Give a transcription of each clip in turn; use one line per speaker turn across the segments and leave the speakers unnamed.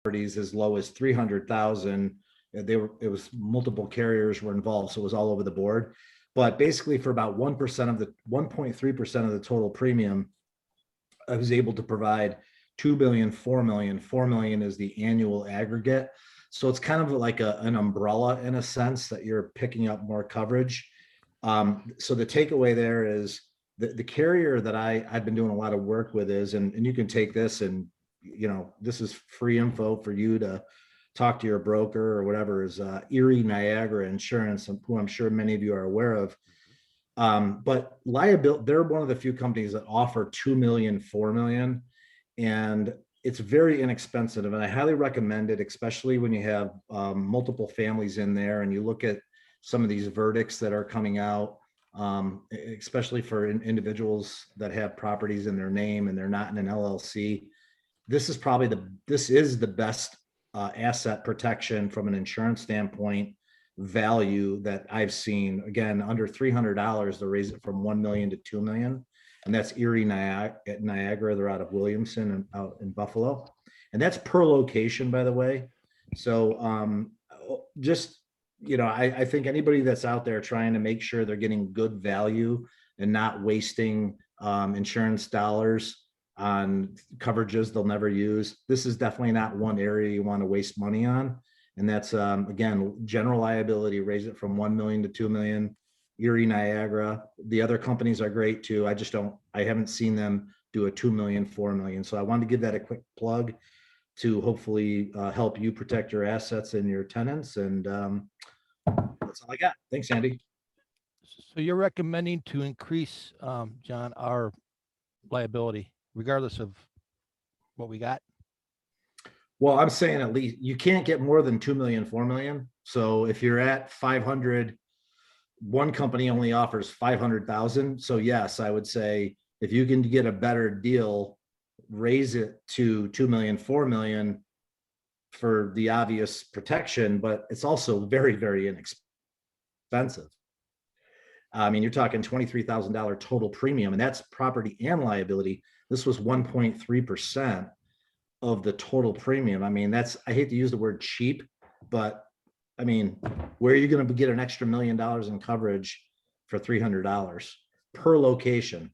properties as low as 300,000. It was multiple carriers were involved, so it was all over the board. But basically for about 1% of the 1.3% of the total premium, I was able to provide 2 billion, 4 million. 4 million is the annual aggregate. So it's kind of like an umbrella in a sense that you're picking up more coverage. So the takeaway there is the carrier that I've been doing a lot of work with is, and you can take this and, this is free info for you to talk to your broker or whatever, is Erie Niagara Insurance, who I'm sure many of you are aware of. But liability, they're one of the few companies that offer 2 million, 4 million, and it's very inexpensive. And I highly recommend it, especially when you have multiple families in there and you look at some of these verdicts that are coming out, especially for individuals that have properties in their name and they're not in an LLC. This is the best asset protection from an insurance standpoint value that I've seen. Again, under $300 to raise it from 1 million to 2 million. And that's Erie Niagara. They're out of Williamson and out in Buffalo. And that's per location, by the way. So I think anybody that's out there trying to make sure they're getting good value and not wasting insurance dollars on coverages they'll never use, this is definitely not one area you want to waste money on. And that's, again, general liability, raise it from 1 million to 2 million. Erie Niagara. The other companies are great too. I haven't seen them do a 2 million, 4 million. So I wanted to give that a quick plug to hopefully help you protect your assets and your tenants. And that's all I got. Thanks, Andy.
So you're recommending to increase, John, our liability, regardless of what we got?
Well, I'm saying at least you can't get more than 2 million, 4 million. So if you're at 500, one company only offers 500,000. So yes, I would say if you can get a better deal, raise it to 2 million, 4 million for the obvious protection, but it's also very, very inexpensive. I mean, you're talking $23,000 total premium, and that's property and liability. This was 1.3% of the total premium. I mean, I hate to use the word cheap, but I mean, where are you going to get an extra $1 million in coverage for $300 per location?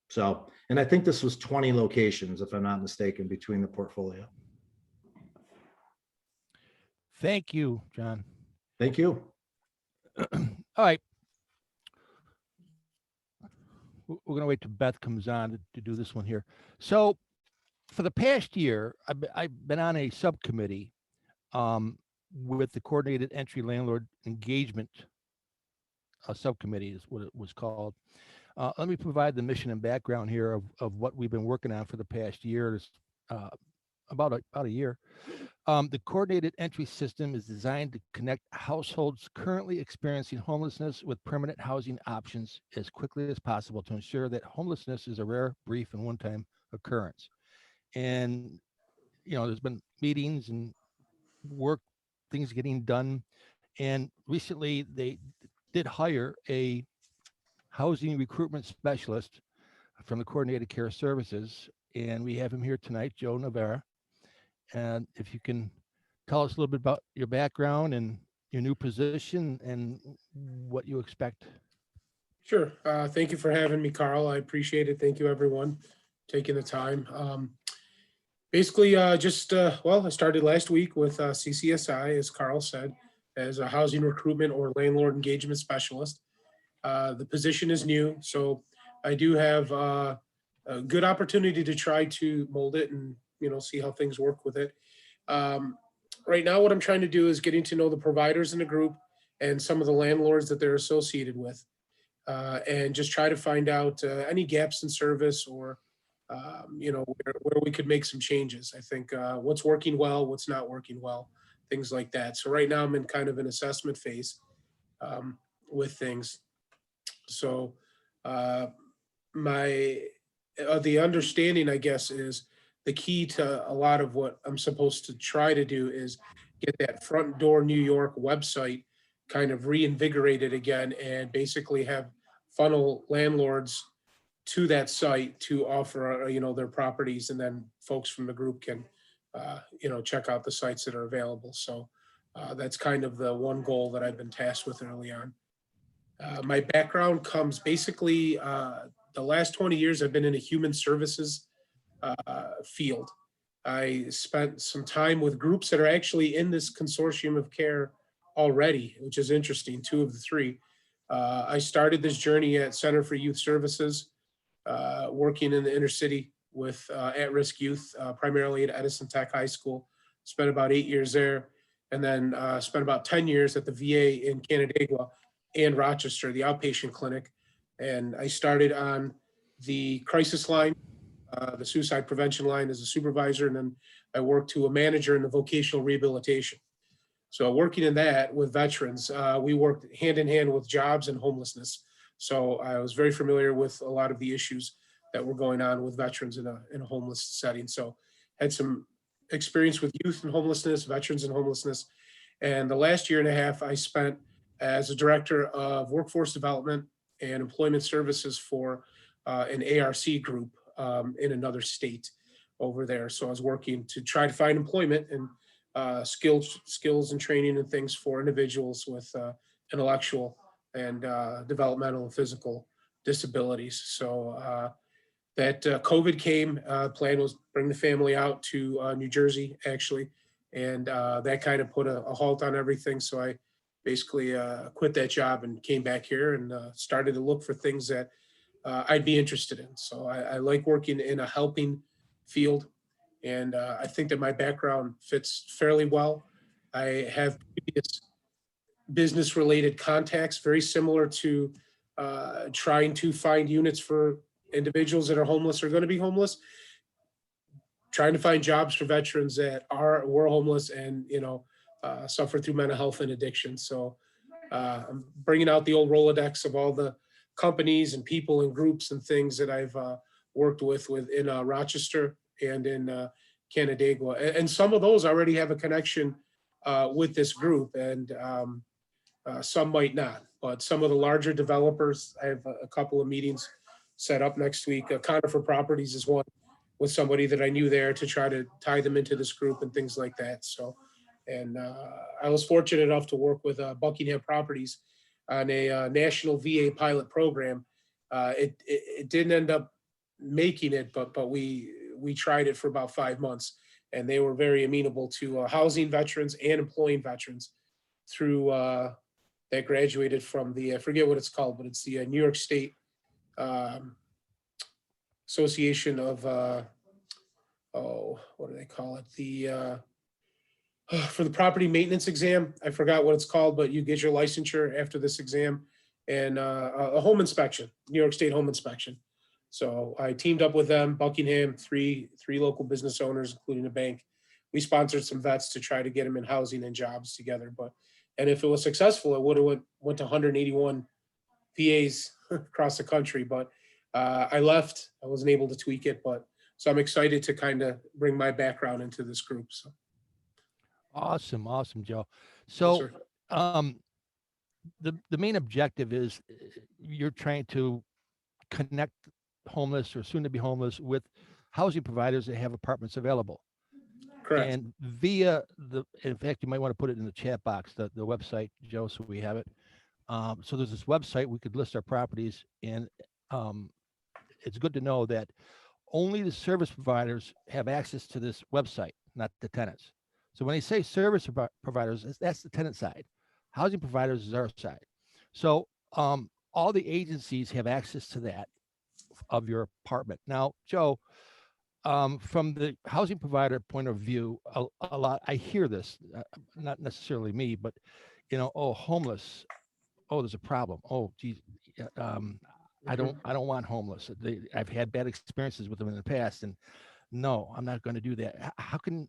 So, and I think this was 20 locations, if I'm not mistaken, between the portfolio.
Thank you, John.
Thank you.
All right. We're going to wait till Beth comes on to do this one here. So for the past year, I've been on a subcommittee with the Coordinated Entry Landlord Engagement Subcommittee is what it was called. Let me provide the mission and background here of what we've been working on for the past year, about a year. The coordinated entry system is designed to connect households currently experiencing homelessness with permanent housing options as quickly as possible to ensure that homelessness is a rare, brief, and one-time occurrence. And, there's been meetings and work, things getting done. And recently they did hire a housing recruitment specialist from the Coordinated Care Services. And we have him here tonight, Joe Navarra. And if you can tell us a little bit about your background and your new position and what you expect.
Sure. Thank you for having me, Karl. I appreciate it. Thank you, everyone, taking the time. Basically, I started last week with CCSI, as Karl said, as a housing recruitment or landlord engagement specialist. The position is new, so I do have a good opportunity to try to mold it and see how things work with it. Right now, what I'm trying to do is getting to know the providers in the group and some of the landlords that they're associated with, and just try to find out any gaps in service or where we could make some changes. I think what's working well, what's not working well, things like that. So right now I'm in kind of an assessment phase with things. So the understanding, I guess, is the key to a lot of what I'm supposed to try to do is get that Front Door New York website kind of reinvigorated again and basically have funnel landlords to that site to offer, their properties, and then folks from the group can check out the sites that are available. So that's kind of the one goal that I've been tasked with early on. My background comes basically, the last 20 years I've been in a human services field. I spent some time with groups that are actually in this consortium of care already, which is interesting, 2 of the 3. I started this journey at Center for Youth Services, working in the inner city with at-risk youth, primarily at Edison Tech High School. Spent about 8 years there, and then spent about 10 years at the VA in Canandaigua and Rochester, the outpatient clinic. And I started on the crisis line, the suicide prevention line as a supervisor, and then I worked to a manager in the vocational rehabilitation. So working in that with veterans, we worked hand in hand with jobs and homelessness. So I was very familiar with a lot of the issues that were going on with veterans in a homeless setting. So had some experience with youth and homelessness, veterans and homelessness. And the last year and a half I spent as a director of workforce development and employment services for an ARC group in another state over there. So I was working to try to find employment and skills and training and things for individuals with intellectual and developmental and physical disabilities. So that COVID came, plan was bring the family out to New Jersey, actually. And that kind of put a halt on everything. So I basically quit that job and came back here and started to look for things that I'd be interested in. So I like working in a helping field. And I think that my background fits fairly well. I have previous business-related contacts, very similar to trying to find units for individuals that are homeless or going to be homeless, trying to find jobs for veterans that were homeless and suffer through mental health and addiction. So I'm bringing out the old Rolodex of all the companies and people and groups and things that I've worked with in Rochester and in Canandaigua. And some of those already have a connection with this group, and some might not. But some of the larger developers, I have a couple of meetings set up next week. Conifer Properties is one, with somebody that I knew there to try to tie them into this group and things like that. So, and I was fortunate enough to work with Buckingham Properties on a national VA pilot program. It didn't end up making it, but we tried it for about 5 months, and they were very amenable to housing veterans and employing veterans through that graduated from the, I forget what it's called, but it's the New York State Association of, what do they call it? The, for the property maintenance exam, I forgot what it's called, but you get your licensure after this exam, and a home inspection, New York State home inspection. So I teamed up with them, Buckingham, three local business owners, including a bank. We sponsored some vets to try to get them in housing and jobs together. And if it was successful, it would have went to 181 VAs across the country. But I left. I wasn't able to tweak it, so I'm excited to kind of bring my background into this group. So.
Awesome, Joe.
Yes,
So,
sir.
the main objective is you're trying to connect homeless or soon to be homeless with housing providers that have apartments available.
Correct.
And via in fact, you might want to put it in the chat box, the website, Joe, so we have it. So there's this website, we could list our properties, and it's good to know that only the service providers have access to this website, not the tenants. So when they say service providers, that's the tenant side. Housing providers is our side. So all the agencies have access to that of your apartment. Now, Joe, from the housing provider point of view, a lot, I hear this, not necessarily me, but, oh, homeless. Oh, there's a problem. Oh, geez. I don't want homeless. I've had bad experiences with them in the past, and no, I'm not going to do that. How can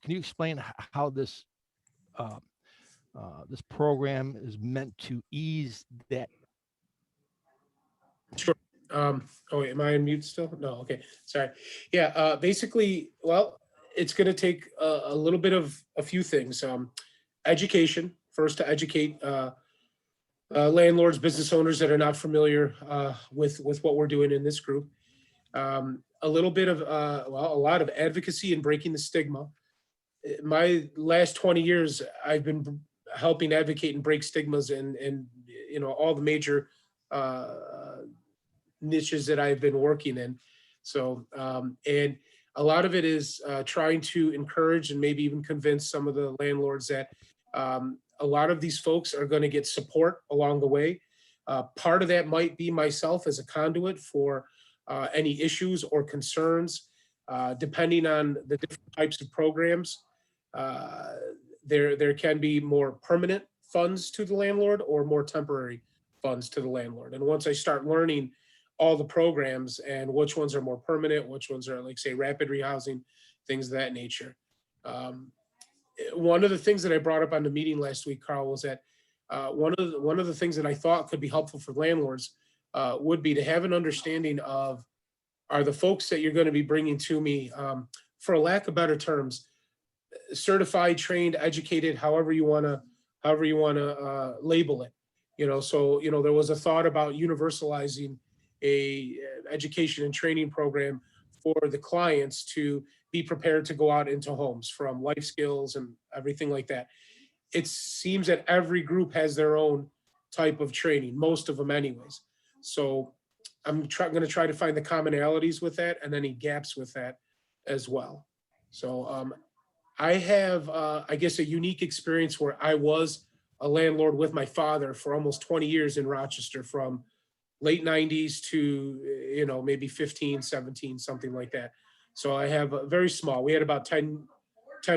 you explain how this this program is meant to ease that?
Sure. Oh, wait, am I on mute still? No. Okay. Sorry. Yeah. Basically, well, it's going to take a little bit of a few things. Education, first, to educate landlords, business owners that are not familiar with what we're doing in this group. A little bit of, a lot of advocacy and breaking the stigma my last 20 years, I've been helping advocate and break stigmas and you know, all the major niches that I've been working in. So, and a lot of it is trying to encourage and maybe even convince some of the landlords that a lot of these folks are going to get support along the way. Part of that might be myself as a conduit for any issues or concerns, depending on the different types of programs. There can be more permanent funds to the landlord or more temporary funds to the landlord. And once I start learning all the programs and which ones are more permanent, which ones are, like, say, rapid rehousing, things of that nature. One of the things that I brought up on the meeting last week, Karl, was that one of the things that I thought could be helpful for landlords would be to have an understanding of, are the folks that you're going to be bringing to me, for a lack of better terms, certified, trained, educated, however you want to label it. You know, so, you know, there was a thought about universalizing a education and training program for the clients to be prepared to go out into homes, from life skills and everything like that. It seems that every group has their own type of training, most of them anyways. So I'm going to try to find the commonalities with that and any gaps with that as well. So I have, I guess, a unique experience where I was a landlord with my father for almost 20 years in Rochester, from late 90s to, you know, maybe 15, 17, something like that. So I have a very small, we had about 10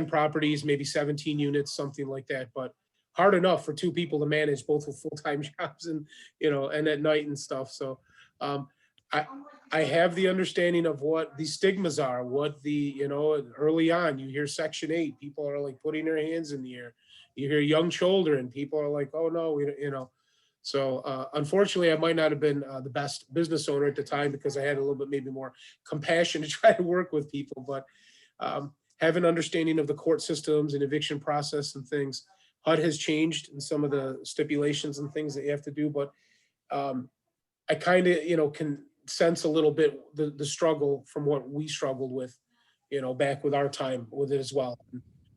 properties, maybe 17 units, something like that, but hard enough for two people to manage, both with full-time jobs and, you know, and at night and stuff. So I have the understanding of what the stigmas are, what the, you know, early on, you hear Section 8, people are like putting their hands in the air. You hear young children, people are like, oh no, you know. So unfortunately, I might not have been the best business owner at the time, because I had a little bit maybe more compassion to try to work with people, but have an understanding of the court systems and eviction process and things. HUD has changed in some of the stipulations and things that you have to do, but I kind of, you know, can sense a little bit the struggle from what we struggled with, you know, back with our time with it as well.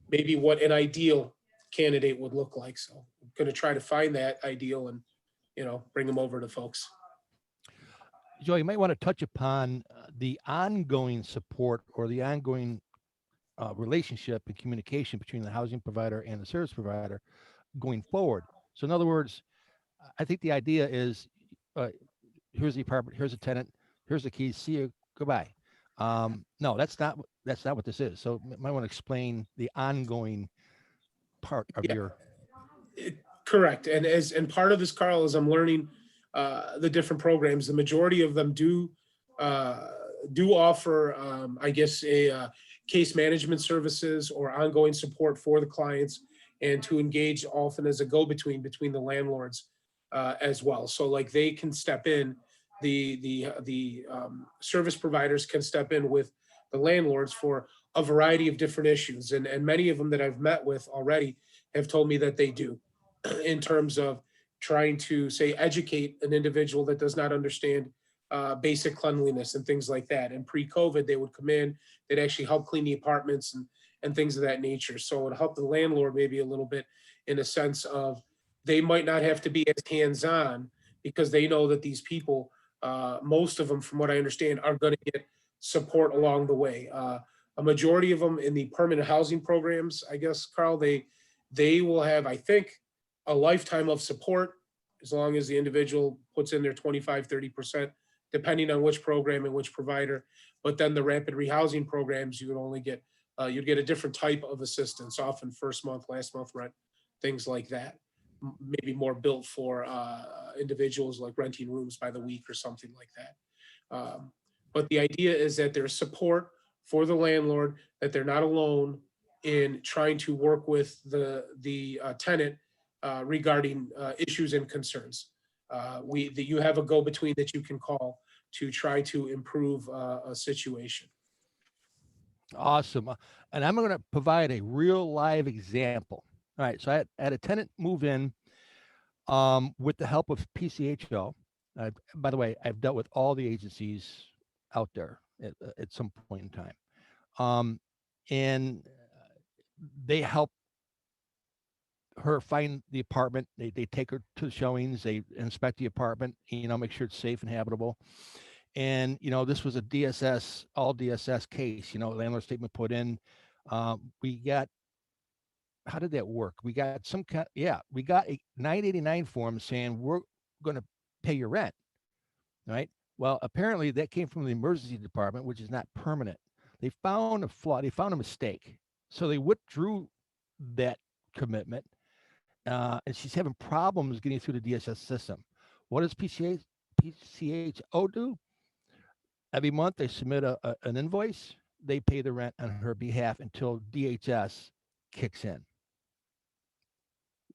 Maybe what an ideal candidate would look like. So I'm going to try to find that ideal and, you know, bring them over to folks.
Joe, you might want to touch upon the ongoing support or the ongoing relationship and communication between the housing provider and the service provider going forward. So in other words, I think the idea is, here's the apartment, here's a tenant, here's the keys, see you, goodbye. No, that's not what this is. So you might want to explain the ongoing part of your.
Correct. And part of this, Karl, is I'm learning the different programs. The majority of them do offer, I guess, a case management services or ongoing support for the clients, and to engage often as a go-between between the landlords as well. So like they can step in, the service providers can step in with the landlords for a variety of different issues. And many of them that I've met with already have told me that they do, in terms of trying to, say, educate an individual that does not understand basic cleanliness and things like that. And pre-COVID, they would come in, they'd actually help clean the apartments and things of that nature. So it helped the landlord maybe a little bit, in a sense of, they might not have to be as hands-on, because they know that these people, most of them, from what I understand, are going to get support along the way. A majority of them in the permanent housing programs, I guess, Karl, they will have, I think, a lifetime of support, as long as the individual puts in their 25, 30%, depending on which program and which provider. But then the rapid rehousing programs, you would only get, you'd get a different type of assistance, often first month, last month rent, things like that. Maybe more built for individuals, like renting rooms by the week or something like that. But the idea is that there's support for the landlord, that they're not alone in trying to work with the tenant regarding issues and concerns. That you have a go-between that you can call to try to improve a situation.
Awesome. And I'm going to provide a real live example. All right. So I had a tenant move in with the help of PCHO. By the way, I've dealt with all the agencies out there at some point in time. And they help her find the apartment. They take her to the showings, they inspect the apartment, make sure it's safe and habitable. And, this was a DSS, all DSS case, landlord statement put in. We got, how did that work? We got we got a 989 form saying we're going to pay your rent, right? Well, apparently that came from the emergency department, which is not permanent. They found a flaw, they found a mistake. So they withdrew that commitment. And she's having problems getting through the DSS system. What does PCHO do? Every month they submit an invoice. They pay the rent on her behalf until DHS kicks in.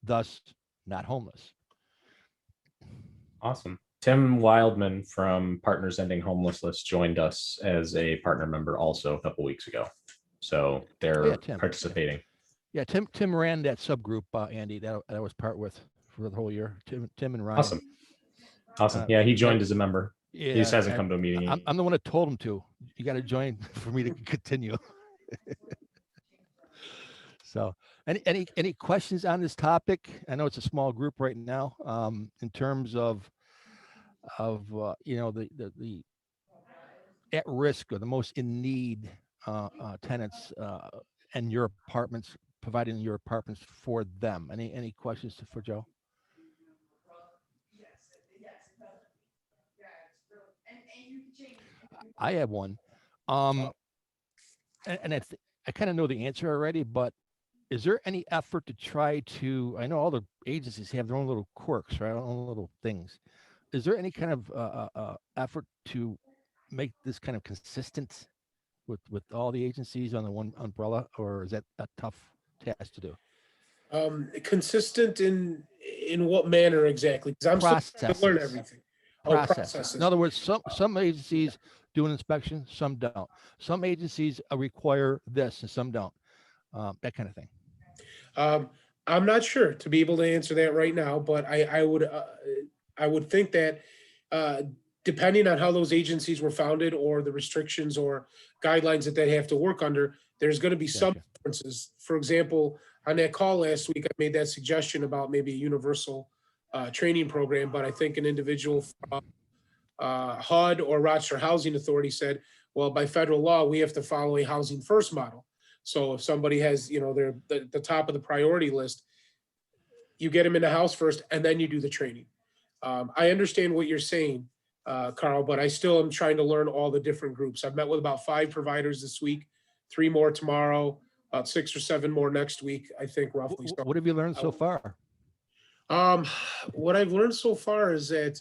Thus, not homeless.
Awesome. Tim Wildman from Partners Ending Homelessness joined us as a partner member also a couple weeks ago. So they're
Tim.
participating.
Yeah, Tim ran that subgroup, Andy, that I was part with for the whole year. Tim and Ryan.
Awesome. Yeah, he joined as a member.
Yeah,
He just hasn't come to a meeting yet.
I'm the one that told him to. You got to join for me to continue. So, any questions on this topic? I know it's a small group right now. In terms of the at risk or the most in need tenants and your apartments, providing your apartments for them. Any questions for Joe? I have one. And I kind of know the answer already, but is there any effort to try to, I know all the agencies have their own little quirks, right? Own little things. Is there any kind of effort to make this kind of consistent with all the agencies on the one umbrella, or is that a tough task to do?
Consistent in what manner exactly? Because I'm still trying to learn everything.
Processes. In other words, some agencies do an inspection, some don't. Some agencies require this and some don't. That kind of thing.
I'm not sure to be able to answer that right now, but I would think that depending on how those agencies were founded or the restrictions or guidelines that they have to work under, there's going to be some differences. For example, on that call last week, I made that suggestion about maybe a universal training program, but I think an individual from HUD or Rochester Housing Authority said, well, by federal law, we have to follow a housing first model. So if somebody has, they're the top of the priority list, you get them in the house first, and then you do the training. I understand what you're saying, Karl, but I still am trying to learn all the different groups. I've met with about 5 providers this week, 3 more tomorrow, about 6 or 7 more next week, I think, roughly.
What have you learned so far?
What I've learned so far is that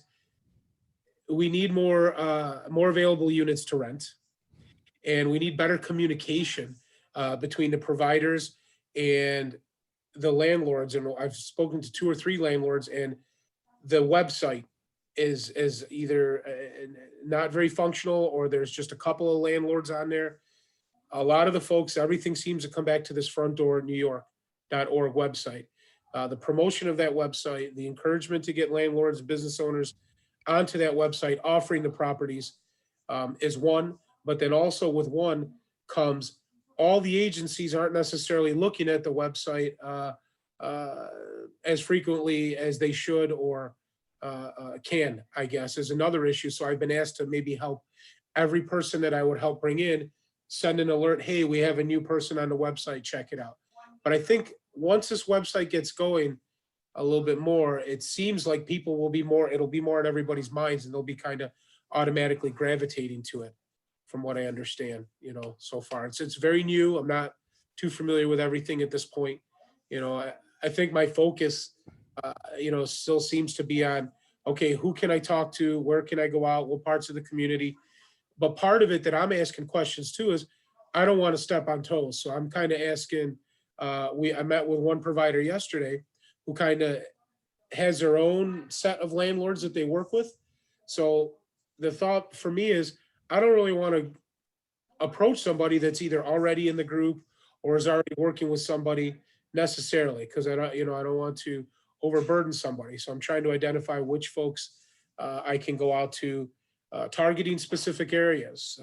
we need more available units to rent, and we need better communication between the providers and the landlords. And I've spoken to 2 or 3 landlords, and the website is either not very functional, or there's just a couple of landlords on there. A lot of the folks, everything seems to come back to this frontdoornewyork.org website. The promotion of that website, the encouragement to get landlords, business owners onto that website, offering the properties is one, but then also with one comes all the agencies aren't necessarily looking at the website as frequently as they should or can, I guess, is another issue. So I've been asked to maybe help every person that I would help bring in, send an alert, hey, we have a new person on the website, check it out. But I think once this website gets going a little bit more, it seems like people will be more, it'll be more in everybody's minds, and they'll be kind of automatically gravitating to it, from what I understand, so far. It's very new. I'm not too familiar with everything at this point. I think my focus, still seems to be on, okay, who can I talk to? Where can I go out? What parts of the community? But part of it that I'm asking questions too is I don't want to step on toes. So I'm kind of asking, I met with one provider yesterday who kind of has their own set of landlords that they work with. So the thought for me is, I don't really want to approach somebody that's either already in the group or is already working with somebody necessarily, because I don't want to overburden somebody. So I'm trying to identify which folks I can go out to, targeting specific areas.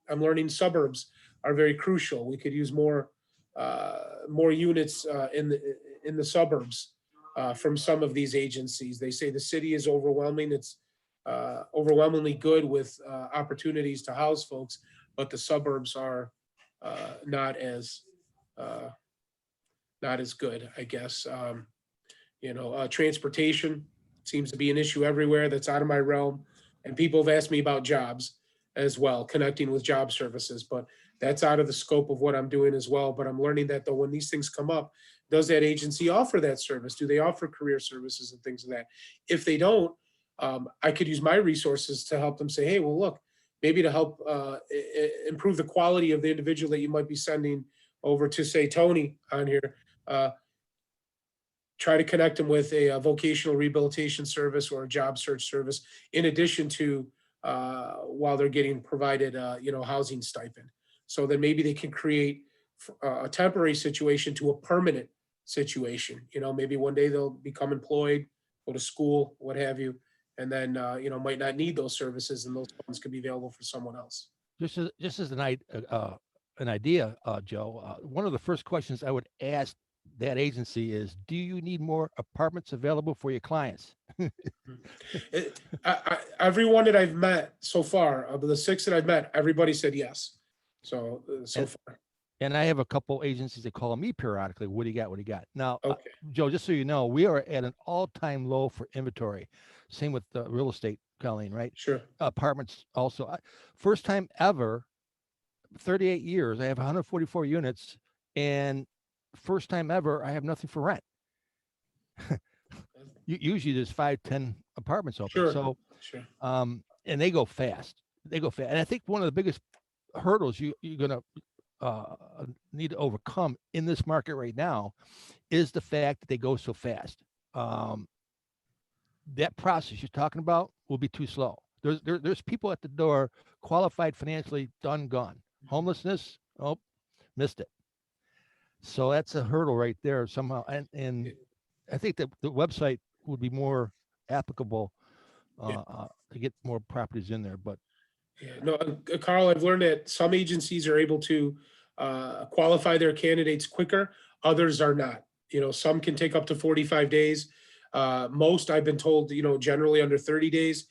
I'm learning suburbs are very crucial. We could use more more units in the suburbs from some of these agencies. They say the city is overwhelming. It's overwhelmingly good with opportunities to house folks, but the suburbs are not as good, I guess. Transportation seems to be an issue everywhere. That's out of my realm. And people have asked me about jobs as well, connecting with job services, but that's out of the scope of what I'm doing as well. But I'm learning that though, when these things come up, does that agency offer that service? Do they offer career services and things of that? If they don't, I could use my resources to help them say, hey, well, look, maybe to help improve the quality of the individual that you might be sending over to, say, Tony on here. Try to connect them with a vocational rehabilitation service or a job search service, in addition to while they're getting provided, housing stipend. So then maybe they can create a temporary situation to a permanent situation. Maybe one day they'll become employed, go to school, what have you, and then might not need those services, and those funds could be available for someone else.
Just as an idea, Joe, one of the first questions I would ask that agency is, do you need more apartments available for your clients?
Everyone that I've met so far, of the 6 that I've met, everybody said yes. So far.
And I have a couple agencies that call me periodically. What do you got? What do you got? Now,
Okay.
Joe, just so you know, we are at an all-time low for inventory. Same with the real estate, Colleen, right?
Sure.
Apartments also. First time ever, 38 years, I have 144 units, and first time ever, I have nothing for rent. Usually there's 5-10 apartments open.
Sure.
So,
Sure.
and they go fast. And I think one of the biggest hurdles you're going to need to overcome in this market right now is the fact that they go so fast. That process you're talking about will be too slow. There's people at the door, qualified financially, done, gone. Homelessness, oh, missed it. So that's a hurdle right there somehow. And I think that the website would be more applicable to get more properties in there. But
yeah, no, Karl, I've learned that some agencies are able to qualify their candidates quicker. Others are not. Some can take up to 45 days. Most, I've been told, generally under 30 days.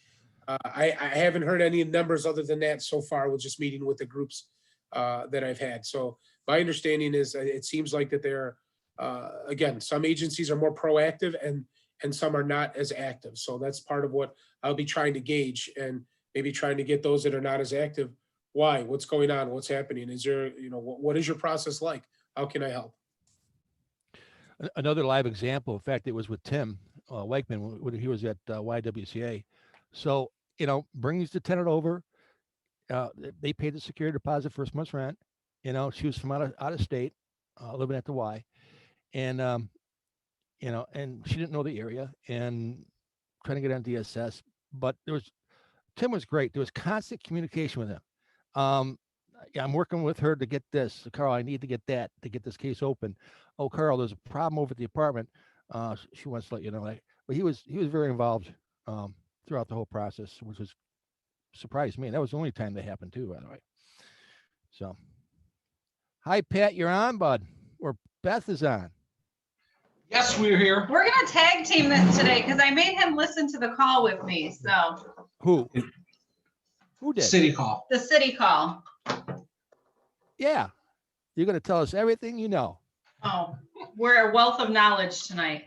I haven't heard any numbers other than that so far with just meeting with the groups that I've had. So my understanding is it seems like that there are, again, some agencies are more proactive and some are not as active. So that's part of what I'll be trying to gauge, and maybe trying to get those that are not as active. Why? What's going on? What's happening? Is there, what is your process like? How can I help?
another live example, in fact, it was with Tim Weichman when he was at YWCA. So, brings the tenant over. They paid the security deposit, first month's rent. She was from out of state, living at the Y, and and she didn't know the area and trying to get on DSS. But Tim was great. There was constant communication with him. I'm working with her to get this. Karl, I need to get that to get this case open. Oh, Karl, there's a problem over at the apartment. She wants to let you know. But he was very involved throughout the whole process, which was surprised me. And that was the only time that happened too, by the way. So, hi, Pat, you're on, bud. Or Beth is on.
Yes, we're here.
We're gonna tag team this today because I made him listen to the call with me. So
Who did?
City call.
the city call.
Yeah. You're going to tell us everything you know.
Oh, we're a wealth of knowledge tonight.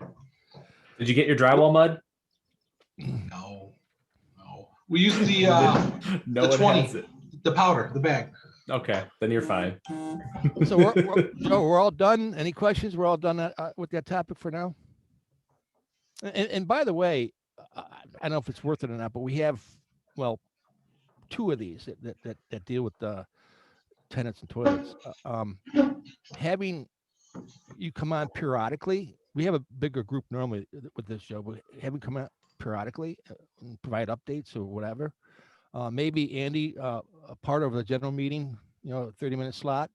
Did you get your drywall mud?
No. We use the
No
the
one
20.
has it.
the powder, the bag.
Okay, then you're fine.
So we're all done. Any questions? We're all done with that topic for now. And by the way, I don't know if it's worth it or not, but we have, well, 2 of these that deal with the tenants and toilets. Having you come on periodically, we have a bigger group normally with this show, but having come out periodically, and provide updates or whatever. Maybe Andy, a part of the general meeting, 30-minute slot.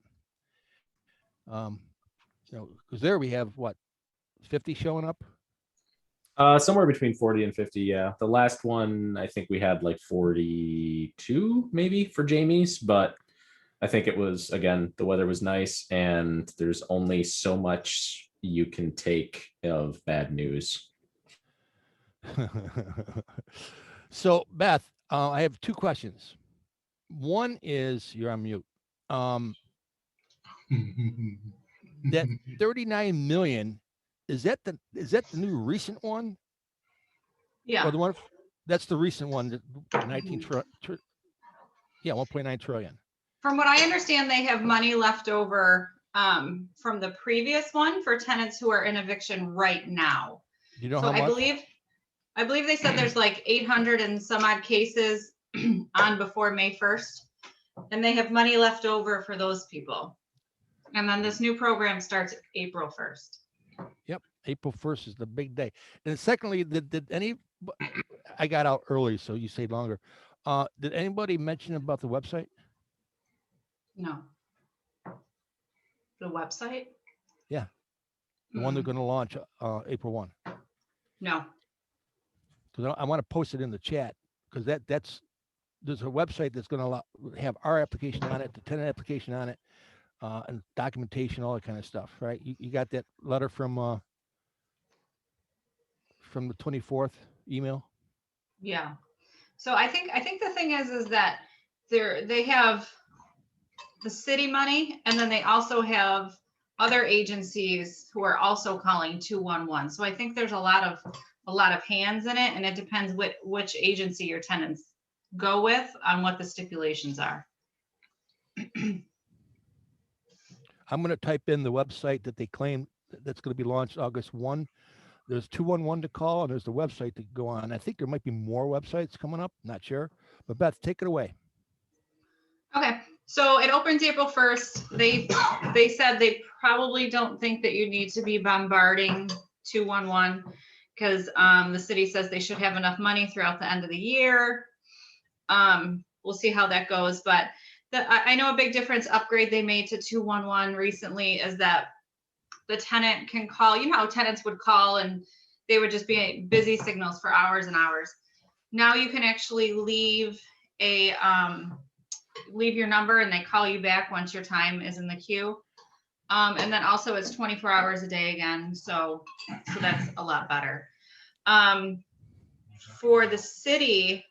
Because there we have what, 50 showing up.
Somewhere between 40 and 50. Yeah, the last one I think we had like 42 maybe for Jamie's, but I think it was, again, the weather was nice and there's only so much you can take of bad news.
So Beth, I have two questions. One is, you're on mute. That 39 million, is that the new recent one?
Yeah.
Or the one, that's the recent one, that 19 yeah, 1.9 trillion.
From what I understand, they have money left over from the previous one for tenants who are in eviction right now.
You know
So
how much?
I believe they said there's like 800 and some odd cases on before May 1st. And they have money left over for those people. And then this new program starts April 1st.
Yep, April 1st is the big day. And secondly, did any, I got out early, so you stayed longer. Did anybody mention about the website?
No. The website?
Yeah. The one they're going to launch April 1.
No.
Because I want to post it in the chat, because there's a website that's going to have our application on it, the tenant application on it, and documentation, all that kind of stuff, right? You got that letter from the 24th email?
Yeah. So I think the thing is that they have the city money, and then they also have other agencies who are also calling 211. So I think there's a lot of hands in it, and it depends which agency your tenants go with on what the stipulations are.
I'm going to type in the website that they claim that's going to be launched August 1. There's 211 to call, and there's the website to go on. I think there might be more websites coming up. Not sure. But Beth, take it away.
Okay, so it opens April 1st. They said they probably don't think that you need to be bombarding 211 because the city says they should have enough money throughout the end of the year. We'll see how that goes, but I know a big difference upgrade they made to 211 recently is that the tenant can call. You know how tenants would call and they would just be busy signals for hours and hours. Now you can actually leave your number and they call you back once your time is in the queue. And then also it's 24 hours a day again. So that's a lot better. For the city,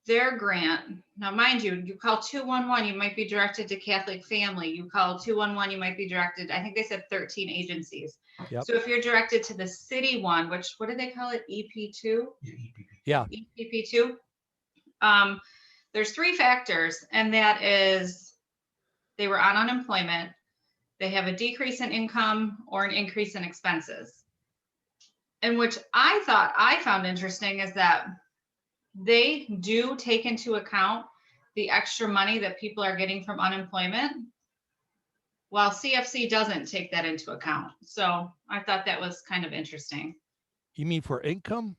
their grant, now mind you, you call 211, you might be directed to Catholic Family. You call 211, you might be directed, I think they said 13 agencies.
Yep.
So if you're directed to the city one, which, what do they call it? EP2?
Yeah.
EP2. There's 3 factors, and that is they were on unemployment, they have a decrease in income or an increase in expenses. And which I found interesting is that they do take into account the extra money that people are getting from unemployment, while CFC doesn't take that into account. So I thought that was kind of interesting.
You mean for income?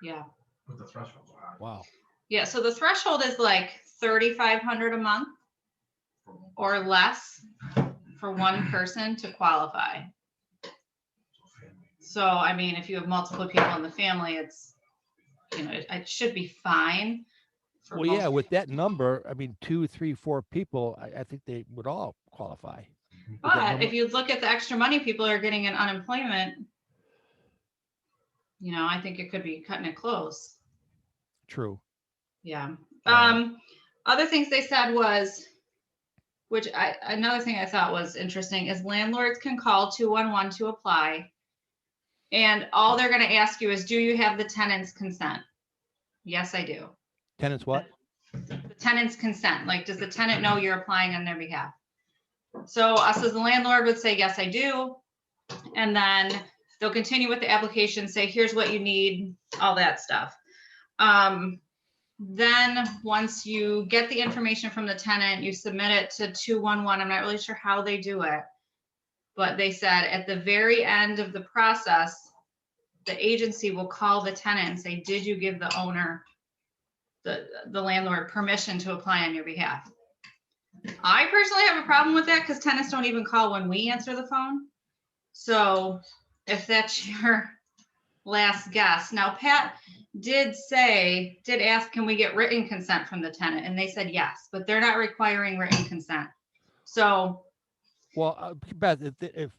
Yeah.
With the threshold.
Wow.
Yeah, so the threshold is like $3,500 a month or less for one person to qualify. So, I mean, if you have multiple people in the family, it's, it should be fine.
Well, yeah, with that number, I mean, 2, 3, 4 people, I think they would all qualify.
But if you look at the extra money people are getting in unemployment, I think it could be cutting it close.
True.
Yeah. Other things they said was, another thing I thought was interesting is landlords can call 211 to apply. And all they're going to ask you is, do you have the tenant's consent? Yes, I do.
Tenants what?
The tenant's consent. Like, does the tenant know you're applying on their behalf? So us as the landlord would say, yes, I do. And then they'll continue with the application, say, here's what you need, all that stuff. Then once you get the information from the tenant, you submit it to 211. I'm not really sure how they do it, but they said at the very end of the process, the agency will call the tenant and say, did you give the owner, the landlord, permission to apply on your behalf? I personally have a problem with that because tenants don't even call when we answer the phone. So if that's your last guess. Now, Pat did ask, can we get written consent from the tenant? And they said yes, but they're not requiring written consent. So,
Well, Beth, if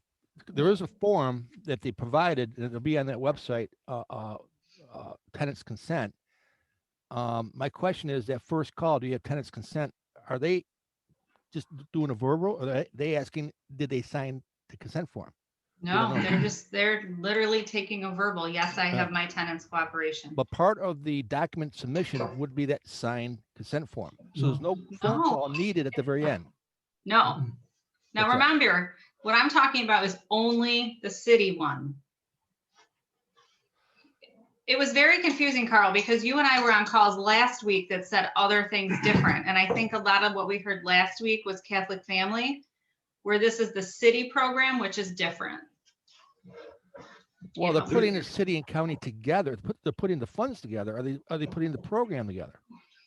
there is a form that they provided, it'll be on that website, tenant's consent. My question is, that first call, do you have tenant's consent? Are they just doing a verbal, or are they asking, did they sign the consent form?
no,
know.
they're literally taking a verbal. Yes, I have my tenant's cooperation.
But part of the document submission would be that signed consent form. So there's no phone
No.
call needed at the very end.
No. Now,
What's that?
remember, what I'm talking about is only the city one. It was very confusing, Carl, because you and I were on calls last week that said other things different. And I think a lot of what we heard last week was Catholic Family, where this is the city program, which is different.
Well,
You
they're
know.
putting the city and county together. They're putting the funds together. Are they putting the program together?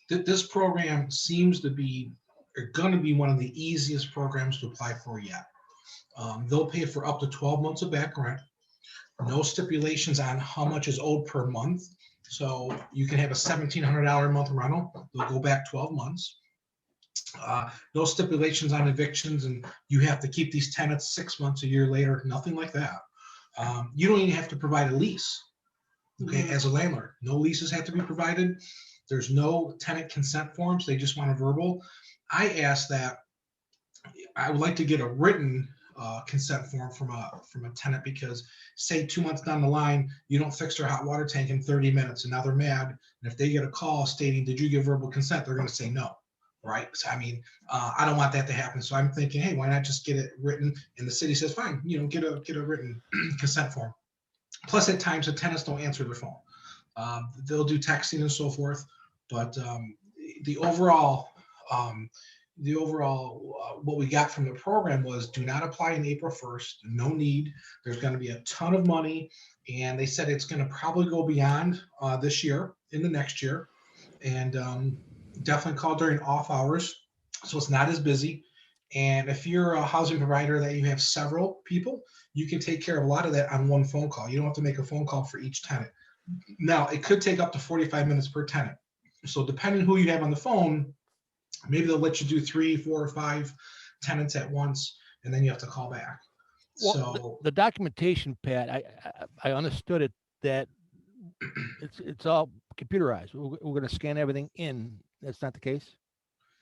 This program seems to be, or gonna be one of the easiest programs to apply for yet. They'll pay for up to 12 months of back rent. No stipulations on how much is owed per month. So you can have a $1,700 a month rental. They'll go back 12 months. No stipulations on evictions, and you have to keep these tenants 6 months, a year later, nothing like that. You don't even have to provide a lease, okay, as a landlord. No leases have to be provided. There's no tenant consent forms. They just want a verbal. I asked that I would like to get a written consent form from a tenant, because say 2 months down the line, you don't fix their hot water tank in 30 minutes and now they're mad. And if they get a call stating, did you give verbal consent? They're going to say no. Right. So, I mean, I don't want that to happen. So I'm thinking, hey, why not just get it written? And the city says, fine, get a written consent form. Plus, at times the tenants don't answer their phone. They'll do texting and so forth. But the overall, what we got from the program was, do not apply on April 1st. No need. There's going to be a ton of money. And they said it's going to probably go beyond this year, in the next year. And definitely call during off hours, so it's not as busy. And if you're a housing provider that you have several people, you can take care of a lot of that on one phone call. You don't have to make a phone call for each tenant. Now, it could take up to 45 minutes per tenant. So depending who you have on the phone, maybe they'll let you do 3, 4, or 5 tenants at once, and then you have to call back.
Well,
So
the documentation, Pat, I understood it, that it's all computerized. We're going to scan everything in. That's not the case.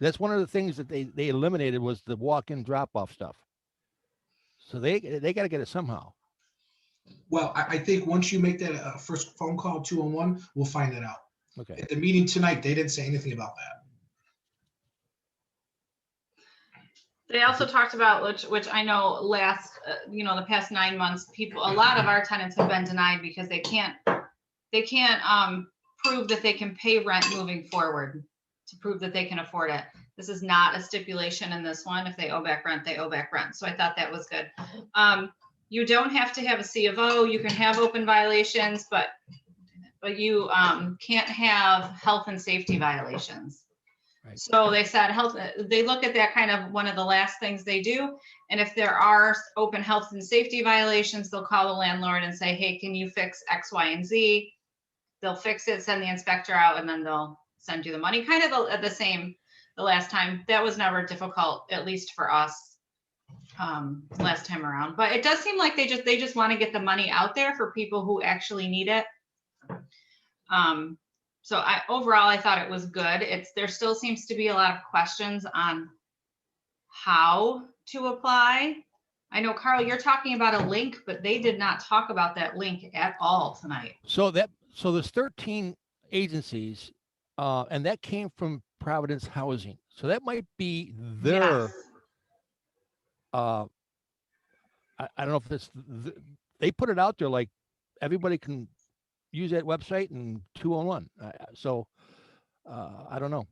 That's one of the things that they eliminated, was the walk-in drop-off stuff. So they got to get it somehow.
well, I think once you make that first phone call 2-on-1, we'll find that out.
Okay.
At the meeting tonight, they didn't say anything about that.
They also talked about, which I know the past 9 months, a lot of our tenants have been denied because they can't prove that they can pay rent moving forward, to prove that they can afford it. This is not a stipulation in this one. If they owe back rent, they owe back rent. So I thought that was good. You don't have to have a C of O. You can have open violations, but you can't have health and safety violations.
Right.
So they said they look at that kind of one of the last things they do. And if there are open health and safety violations, they'll call the landlord and say, hey, can you fix X, Y, and Z? They'll fix it, send the inspector out, and then they'll send you the money. Kind of the same the last time. That was never difficult, at least for us, last time around. But it does seem like they just want to get the money out there for people who actually need it. So overall, I thought it was good. There still seems to be a lot of questions on how to apply. I know, Carl, you're talking about a link, but they did not talk about that link at all tonight.
So there's 13 agencies, and that came from Providence Housing. So that might be their.
Yes.
I don't know if it's they put it out there like everybody can use that website and 2-on-1. So I don't know.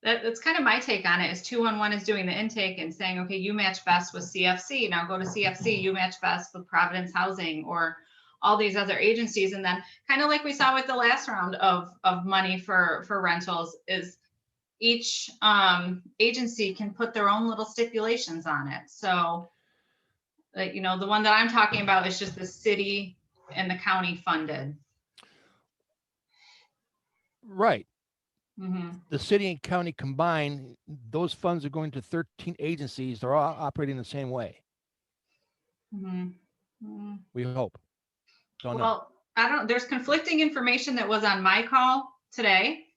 That's kind of my take on it. Is 2-on-1 is doing the intake and saying, okay, you match best with CFC. Now go to CFC. You match best with Providence Housing or all these other agencies. And then kind of like we saw with the last round of money for rentals, is each agency can put their own little stipulations on it. So, the one that I'm talking about is just the city and the county funded.
Right.
Mhm.
The city and county combined, those funds are going to 13 agencies. They're all operating the same way.
Mhm. Mhm.
We hope. Don't know.
Well, I don't, there's conflicting information that was on my call today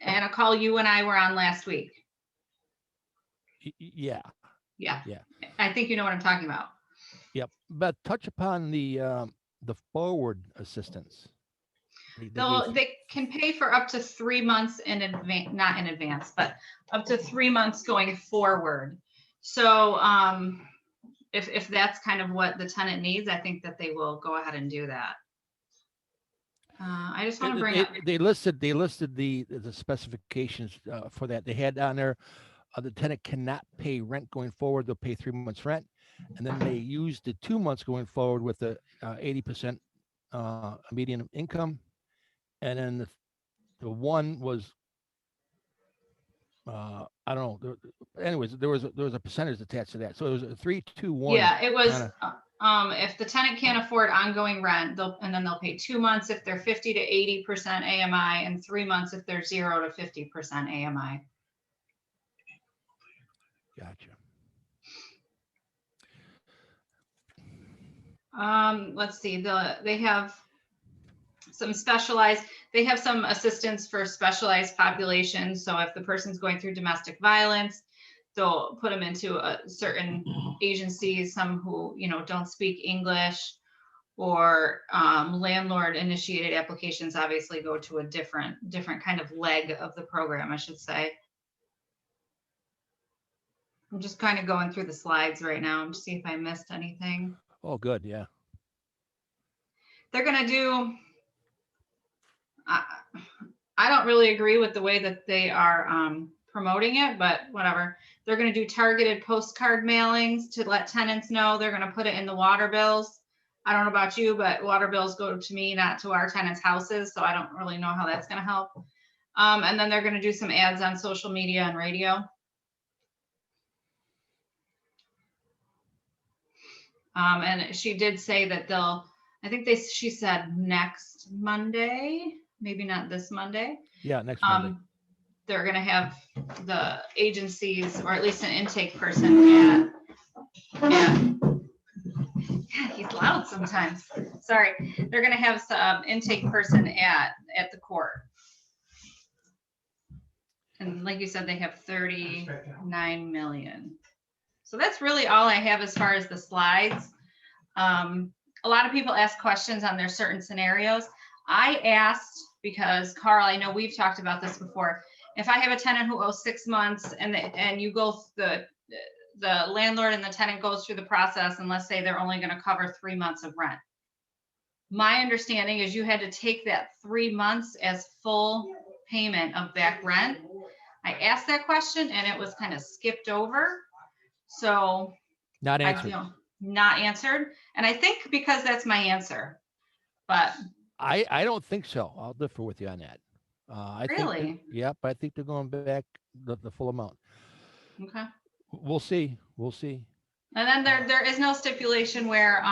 and a call you and I were on last week.
Yeah.
Yeah.
Yeah.
I think you know what I'm talking about.
Yep. But touch upon the forward assistance.
They can pay for up to 3 months in advance, not in advance, but up to 3 months going forward. So if that's kind of what the tenant needs, I think that they will go ahead and do that. I just want to bring up.
They listed the specifications for that. They had on there, the tenant cannot pay rent going forward. They'll pay 3 months rent, and then they used the 2 months going forward with the 80% median income, and then the one was I don't know. Anyways, there was a percentage attached to that, so it was a 3, 2, 1.
Yeah, it was.
kinda-
If the tenant can't afford ongoing rent, they'll pay 2 months if they're 50 to 80% AMI, and 3 months if they're 0 to 50% AMI.
Gotcha.
Let's see, they have some specialized, they have some assistance for specialized populations. So if the person's going through domestic violence, they'll put them into certain agencies, some who, don't speak English, or landlord initiated applications obviously go to a different kind of leg of the program, I should say. I'm just kind of going through the slides right now to see if I missed anything.
Oh, good. Yeah.
They're going to do, I don't really agree with the way that they are promoting it, but whatever. They're going to do targeted postcard mailings to let tenants know. They're going to put it in the water bills. I don't know about you, but water bills go to me, not to our tenants' houses. So I don't really know how that's going to help. And then they're going to do some ads on social media and radio. And she did say that she said next Monday, maybe not this Monday.
Yeah, next Monday.
They're going to have the agencies, or at least an intake person yeah, he's loud sometimes. Sorry. They're going to have some intake person at the court. And like you said, they have 39 million. So that's really all I have as far as the slides. A lot of people ask questions on their certain scenarios. I asked because, Karl, I know we've talked about this before. If I have a tenant who owes 6 months and you go, the landlord and the tenant goes through the process, and let's say they're only going to cover 3 months of rent. My understanding is you had to take that 3 months as full payment of back rent. I asked that question and it was kind of skipped over. So
Not answered.
Not answered. And I think because that's my answer, but
I don't think so. I'll differ with you on that.
Really?
Yep. I think they're going back the full amount.
okay.
We'll see. We'll see.
And then there is no stipulation where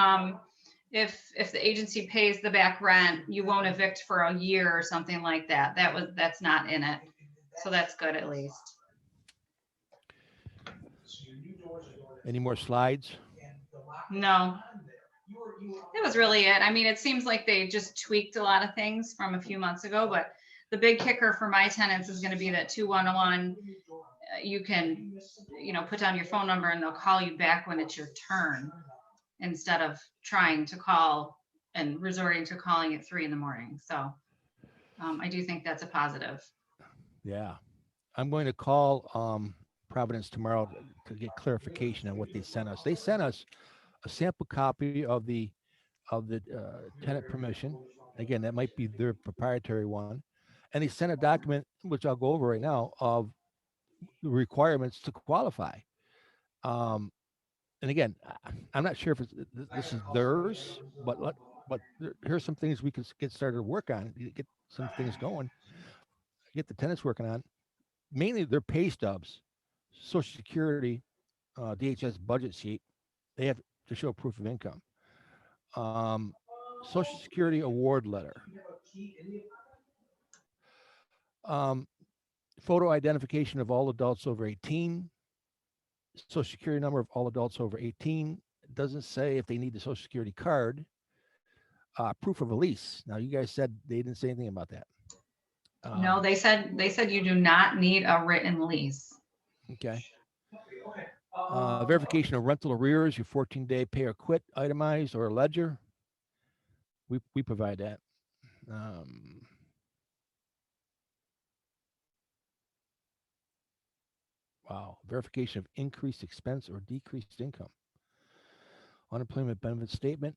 if the agency pays the back rent, you won't evict for a year or something like that. That's not in it. So that's good at least.
Any more slides?
No. That was really it. I mean, it seems like they just tweaked a lot of things from a few months ago, but the big kicker for my tenants is going to be that 211. You can, put down your phone number and they'll call you back when it's your turn, instead of trying to call and resorting to calling at 3 a.m. So I do think that's a positive.
Yeah. I'm going to call Providence tomorrow to get clarification on what they sent us. They sent us a sample copy of the tenant permission. Again, that might be their proprietary one. And they sent a document, which I'll go over right now, of the requirements to qualify. And again, I'm not sure if this is theirs, but here's some things we could get started to work on, get some things going, get the tenants working on. Mainly their pay stubs, Social Security, DHS budget sheet. They have to show proof of income. Social Security award letter. Photo identification of all adults over 18. Social Security number of all adults over 18. It doesn't say if they need the Social Security card. Proof of release. Now, you guys said they didn't say anything about that.
No, they said you do not need a written lease.
Okay. Verification of rental arrears, your 14-day pay or quit itemized or ledger. We provide that. Wow. Verification of increased expense or decreased income. Unemployment benefit statement.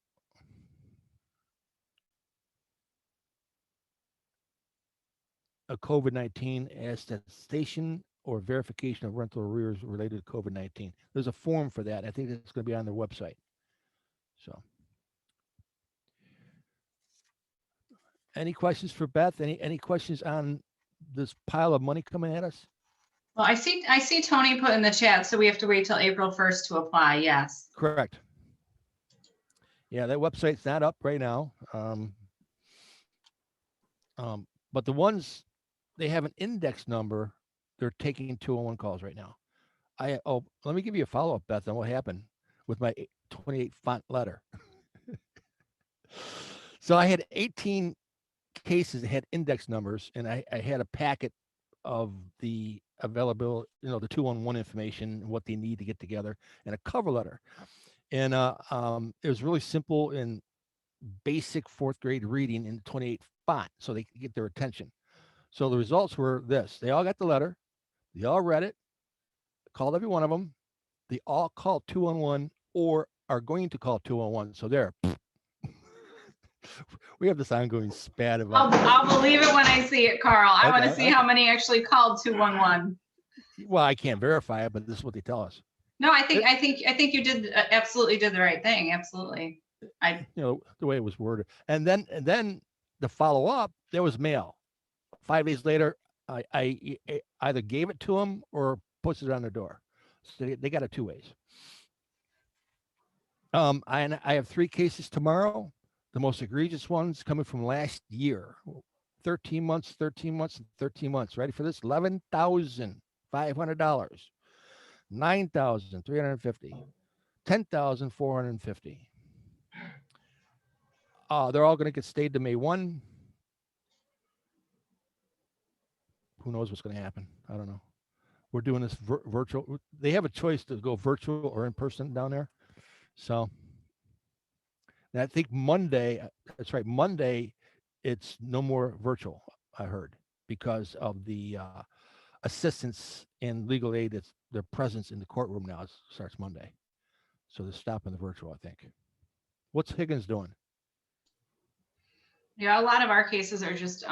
A COVID-19 attestation or verification of rental arrears related to COVID-19. There's a form for that. I think it's going to be on their website. So, any questions for Beth? Any questions on this pile of money coming at us?
Well, I see Tony put in the chat, so we have to wait till April 1st to apply. Yes.
Correct. Yeah, that website's not up right now. But the ones, they have an index number. They're taking 201 calls right now. Let me give you a follow-up, Beth, on what happened with my 28 font letter. So I had 18 cases that had index numbers, and I had a packet of the available, the 211 information, what they need to get together, and a cover letter. And it was really simple and basic fourth grade reading in 28 font, so they could get their attention. So the results were this: they all got the letter, they all read it, called every one of them, they all called 211 or are going to call 211. So there, we have this ongoing spat of.
I'll believe it when I see it, Carl. I want to
Okay.
see how many actually called 211.
Well, I can't verify it, but this is what they tell us.
No, I think you did absolutely did the right thing. Absolutely.
The way it was worded, and then the follow up, there was mail. 5 days later, I either gave it to them or puts it on their door. So they got it 2 ways. I have 3 cases tomorrow. The most egregious ones coming from last year, 13 months, 13 months, and 13 months. Ready for this? $11,500, $9,350, $10,450. They're all going to get stayed to May 1. Who knows what's going to happen? I don't know. We're doing this virtual. They have a choice to go virtual or in person down there. So, and I think Monday, that's right, Monday, it's no more virtual, I heard, because of the assistance and legal aid, that's their presence in the courtroom now starts Monday. So they're stopping the virtual, I think. What's Higgins doing?
Yeah, a lot of our cases are just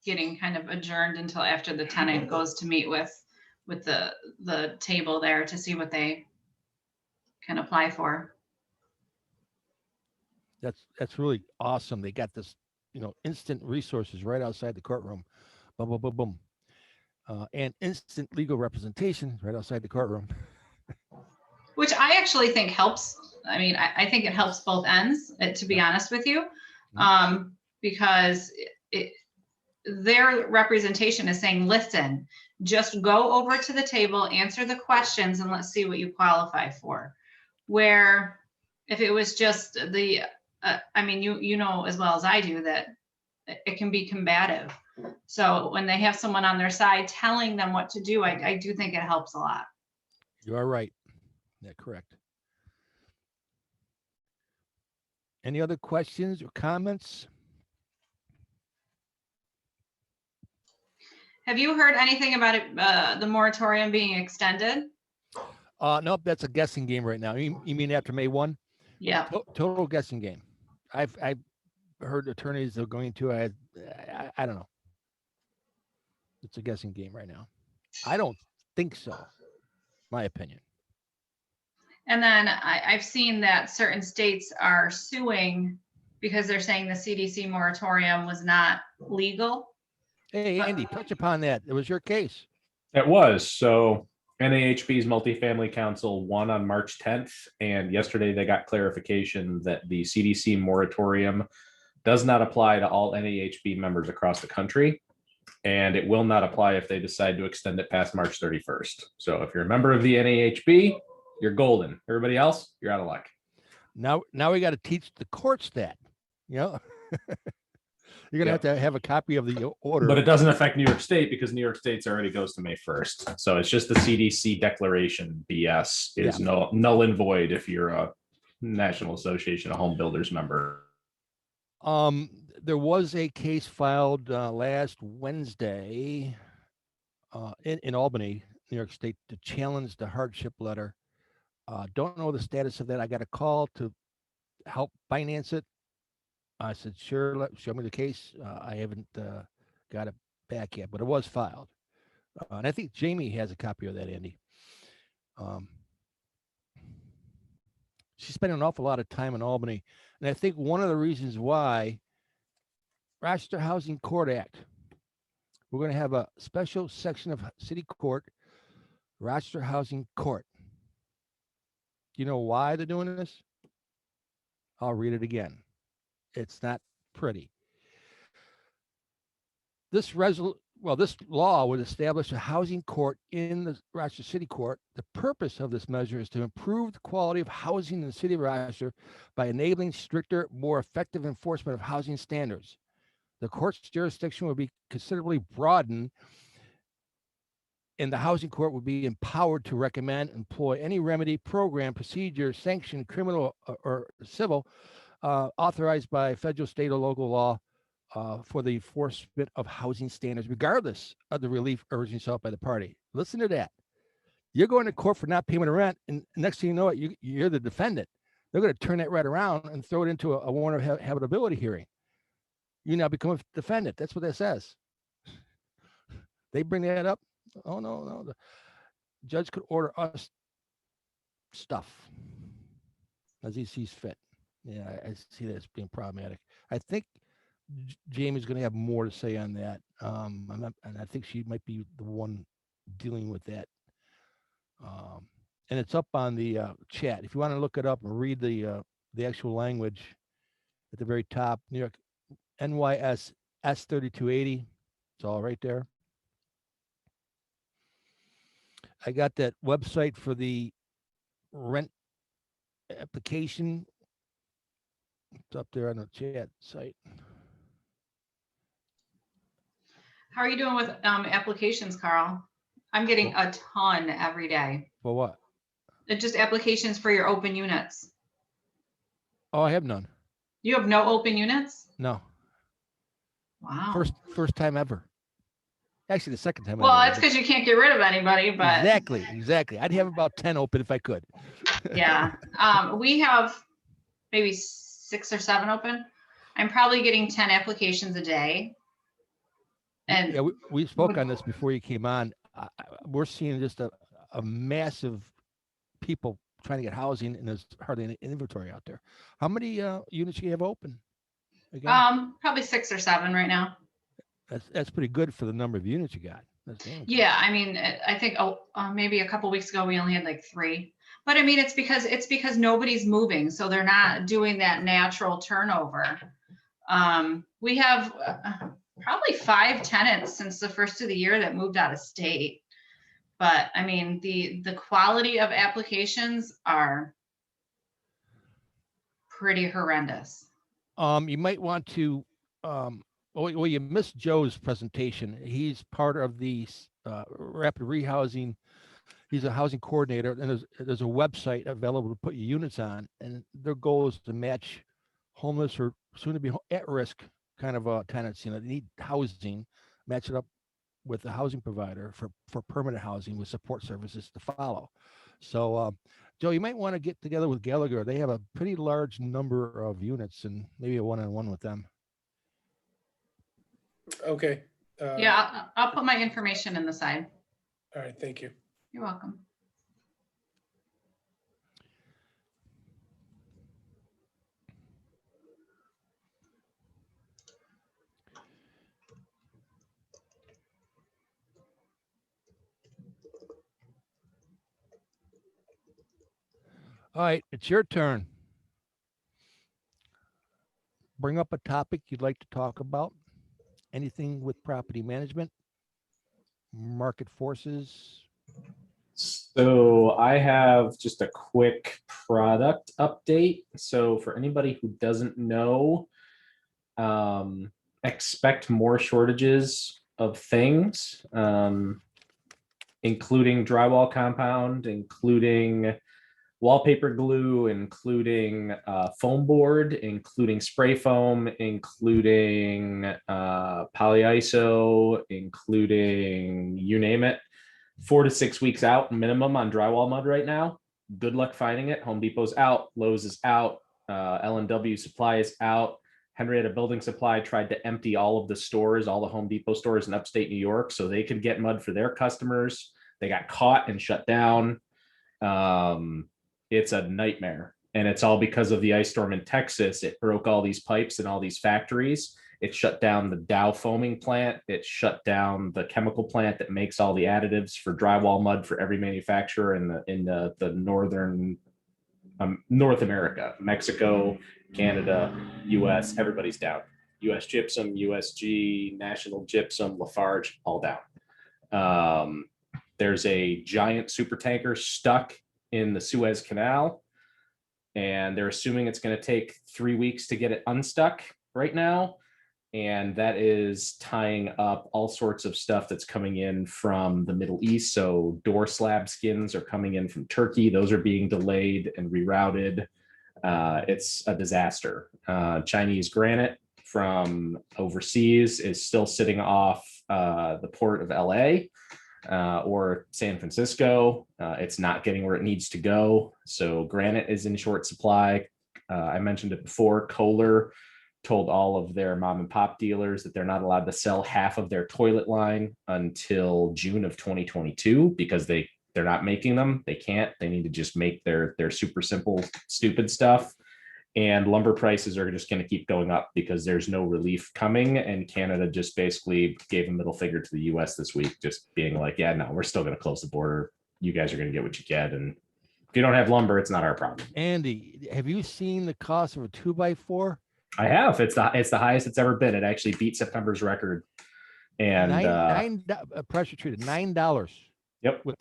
getting kind of adjourned until after the tenant goes to meet with the table there to see what they can apply for.
That's really awesome. They got this, instant resources right outside the courtroom. Boom, boom, boom, boom. And instant legal representation right outside the courtroom.
Which I actually think helps. I mean, I think it helps both ends, to be honest with you, because their representation is saying, listen, just go over to the table, answer the questions, and let's see what you qualify for. Where if it was just the, I mean, you know as well as I do that it can be combative. So when they have someone on their side telling them what to do, I do think it helps a lot.
You are right. Yeah, correct. Any other questions or comments?
Have you heard anything about it, the moratorium being extended?
Nope, that's a guessing game right now. You mean after May 1?
Yeah.
Total guessing game. I've heard attorneys are going to, I don't know. It's a guessing game right now. I don't think so. My opinion.
And then I've seen that certain states are suing because they're saying the CDC moratorium was not legal.
Hey, Andy, touch upon that. It was your case.
It was. So NAHB's Multifamily Council won on March 10th, and yesterday they got clarification that the CDC moratorium Does not apply to all NAHB members across the country. And it will not apply if they decide to extend it past March 31st. So if you're a member of the NAHB, you're golden. Everybody else, you're out of luck.
Now we got to teach the courts that, you know, you're gonna
Yep.
have a copy of the order.
But it doesn't affect New York State because New York State's already goes to May 1st. So it's just the CDC declaration BS is null and void if you're a National Association of Home Builders member.
There was a case filed last Wednesday in Albany, New York State, to challenge the hardship letter. Don't know the status of that. I got a call to help finance it. I said, sure, show me the case. I haven't got it back yet, but it was filed. And I think Jamie has a copy of that, Andy. She spent an awful lot of time in Albany. And I think one of the reasons why Rochester Housing Court Act, we're going to have a special section of City Court, Rochester Housing Court. Do you know why they're doing this? I'll read it again. It's not pretty. This law would establish a housing court in the Rochester City Court. The purpose of this measure is to improve the quality of housing in the city of Rochester by enabling stricter, more effective enforcement of housing standards. The court's jurisdiction would be considerably broadened, and the housing court would be empowered to recommend, employ any remedy, program, procedure, sanction, criminal or civil, authorized by federal, state, or local law for the enforcement of housing standards, regardless of the relief urging sought by the party. Listen to that. You're going to court for not payment of rent, and next thing you know it, you're the defendant. They're going to turn that right around and throw it into a warrant of habitability hearing. You now become a defendant. That's what that says. They bring that up. Oh, no. The judge could order us stuff as he sees fit. Yeah, I see that as being problematic. I think Jamie's going to have more to say on that. And I think she might be the one dealing with that. And it's up on the chat. If you want to look it up and read the actual language at the very top, New York NYS S3280. It's all right there. I got that website for the rent application. It's up there on the chat site.
How are you doing with applications, Carl? I'm getting a ton every day.
For what?
Just applications for your open units.
Oh, I have none.
You have no open units?
No.
Wow.
First time ever. Actually, the second time.
Well,
ever.
it's because you can't get rid of anybody, but
Exactly. I'd have about 10 open if I could.
yeah. We have maybe 6 or 7 open. I'm probably getting 10 applications a day. And
yeah, we spoke on this before you came on. We're seeing just a massive people trying to get housing, and there's hardly any inventory out there. How many units do you have open? Again?
Probably 6 or 7 right now.
That's pretty good for the number of units you got.
Yeah, I mean, I think maybe a couple weeks ago we only had like 3. But I mean, it's because nobody's moving, so they're not doing that natural turnover. We have probably 5 tenants since the first of the year that moved out of state. But I mean, the quality of applications are pretty horrendous.
You might want to well, you missed Joe's presentation. He's part of the rapid rehousing. He's a housing coordinator, and there's a website available to put your units on, and their goal is to match homeless or soon to be at risk kind of tenants, they need housing, match it up with the housing provider for permanent housing with support services to follow. So Joe, you might want to get together with Gallagher. They have a pretty large number of units, and maybe a one-on-one with them.
Okay.
Yeah, I'll put my information in the side.
All right, thank you.
You're welcome.
All right, it's your turn. bring up a topic you'd like to talk about? Anything with property management, market forces?
So I have just a quick product update. So for anybody who doesn't know, expect more shortages of things, including drywall compound, including wallpaper glue, including foam board, including spray foam, including polyiso, including you name it. 4 to 6 weeks out minimum on drywall mud right now. Good luck finding it. Home Depot's out, Lowe's is out, L&W Supply is out. Henrietta Building Supply tried to empty all of the stores, all the Home Depot stores in upstate New York, so they could get mud for their customers. They got caught and shut down. It's a nightmare. And it's all because of the ice storm in Texas. It broke all these pipes in all these factories. It shut down the Dow foaming plant. It shut down the chemical plant that makes all the additives for drywall mud for every manufacturer in the northern North America, Mexico, Canada, US, everybody's down. US Gypsum, USG, National Gypsum, Lafarge, all down. There's a giant super tanker stuck in the Suez Canal, and they're assuming it's going to take 3 weeks to get it unstuck right now. And that is tying up all sorts of stuff that's coming in from the Middle East. So door slab skins are coming in from Turkey. Those are being delayed and rerouted. It's a disaster. Chinese granite from overseas is still sitting off the port of LA or San Francisco. It's not getting where it needs to go. So granite is in short supply. I mentioned it before. Kohler told all of their mom and pop dealers that they're not allowed to sell half of their toilet line until June of 2022 because they're not making them. They can't. They need to just make their super simple, stupid stuff. And lumber prices are just going to keep going up because there's no relief coming. And Canada just basically gave a middle finger to the US this week, just being like, yeah, no, we're still going to close the border. You guys are going to get what you get. And if you don't have lumber, it's not our problem.
Andy, have you seen the cost of a 2x4?
I have. It's the highest it's ever been. It actually beat September's record. And
pressure treated $9.
Yep.
With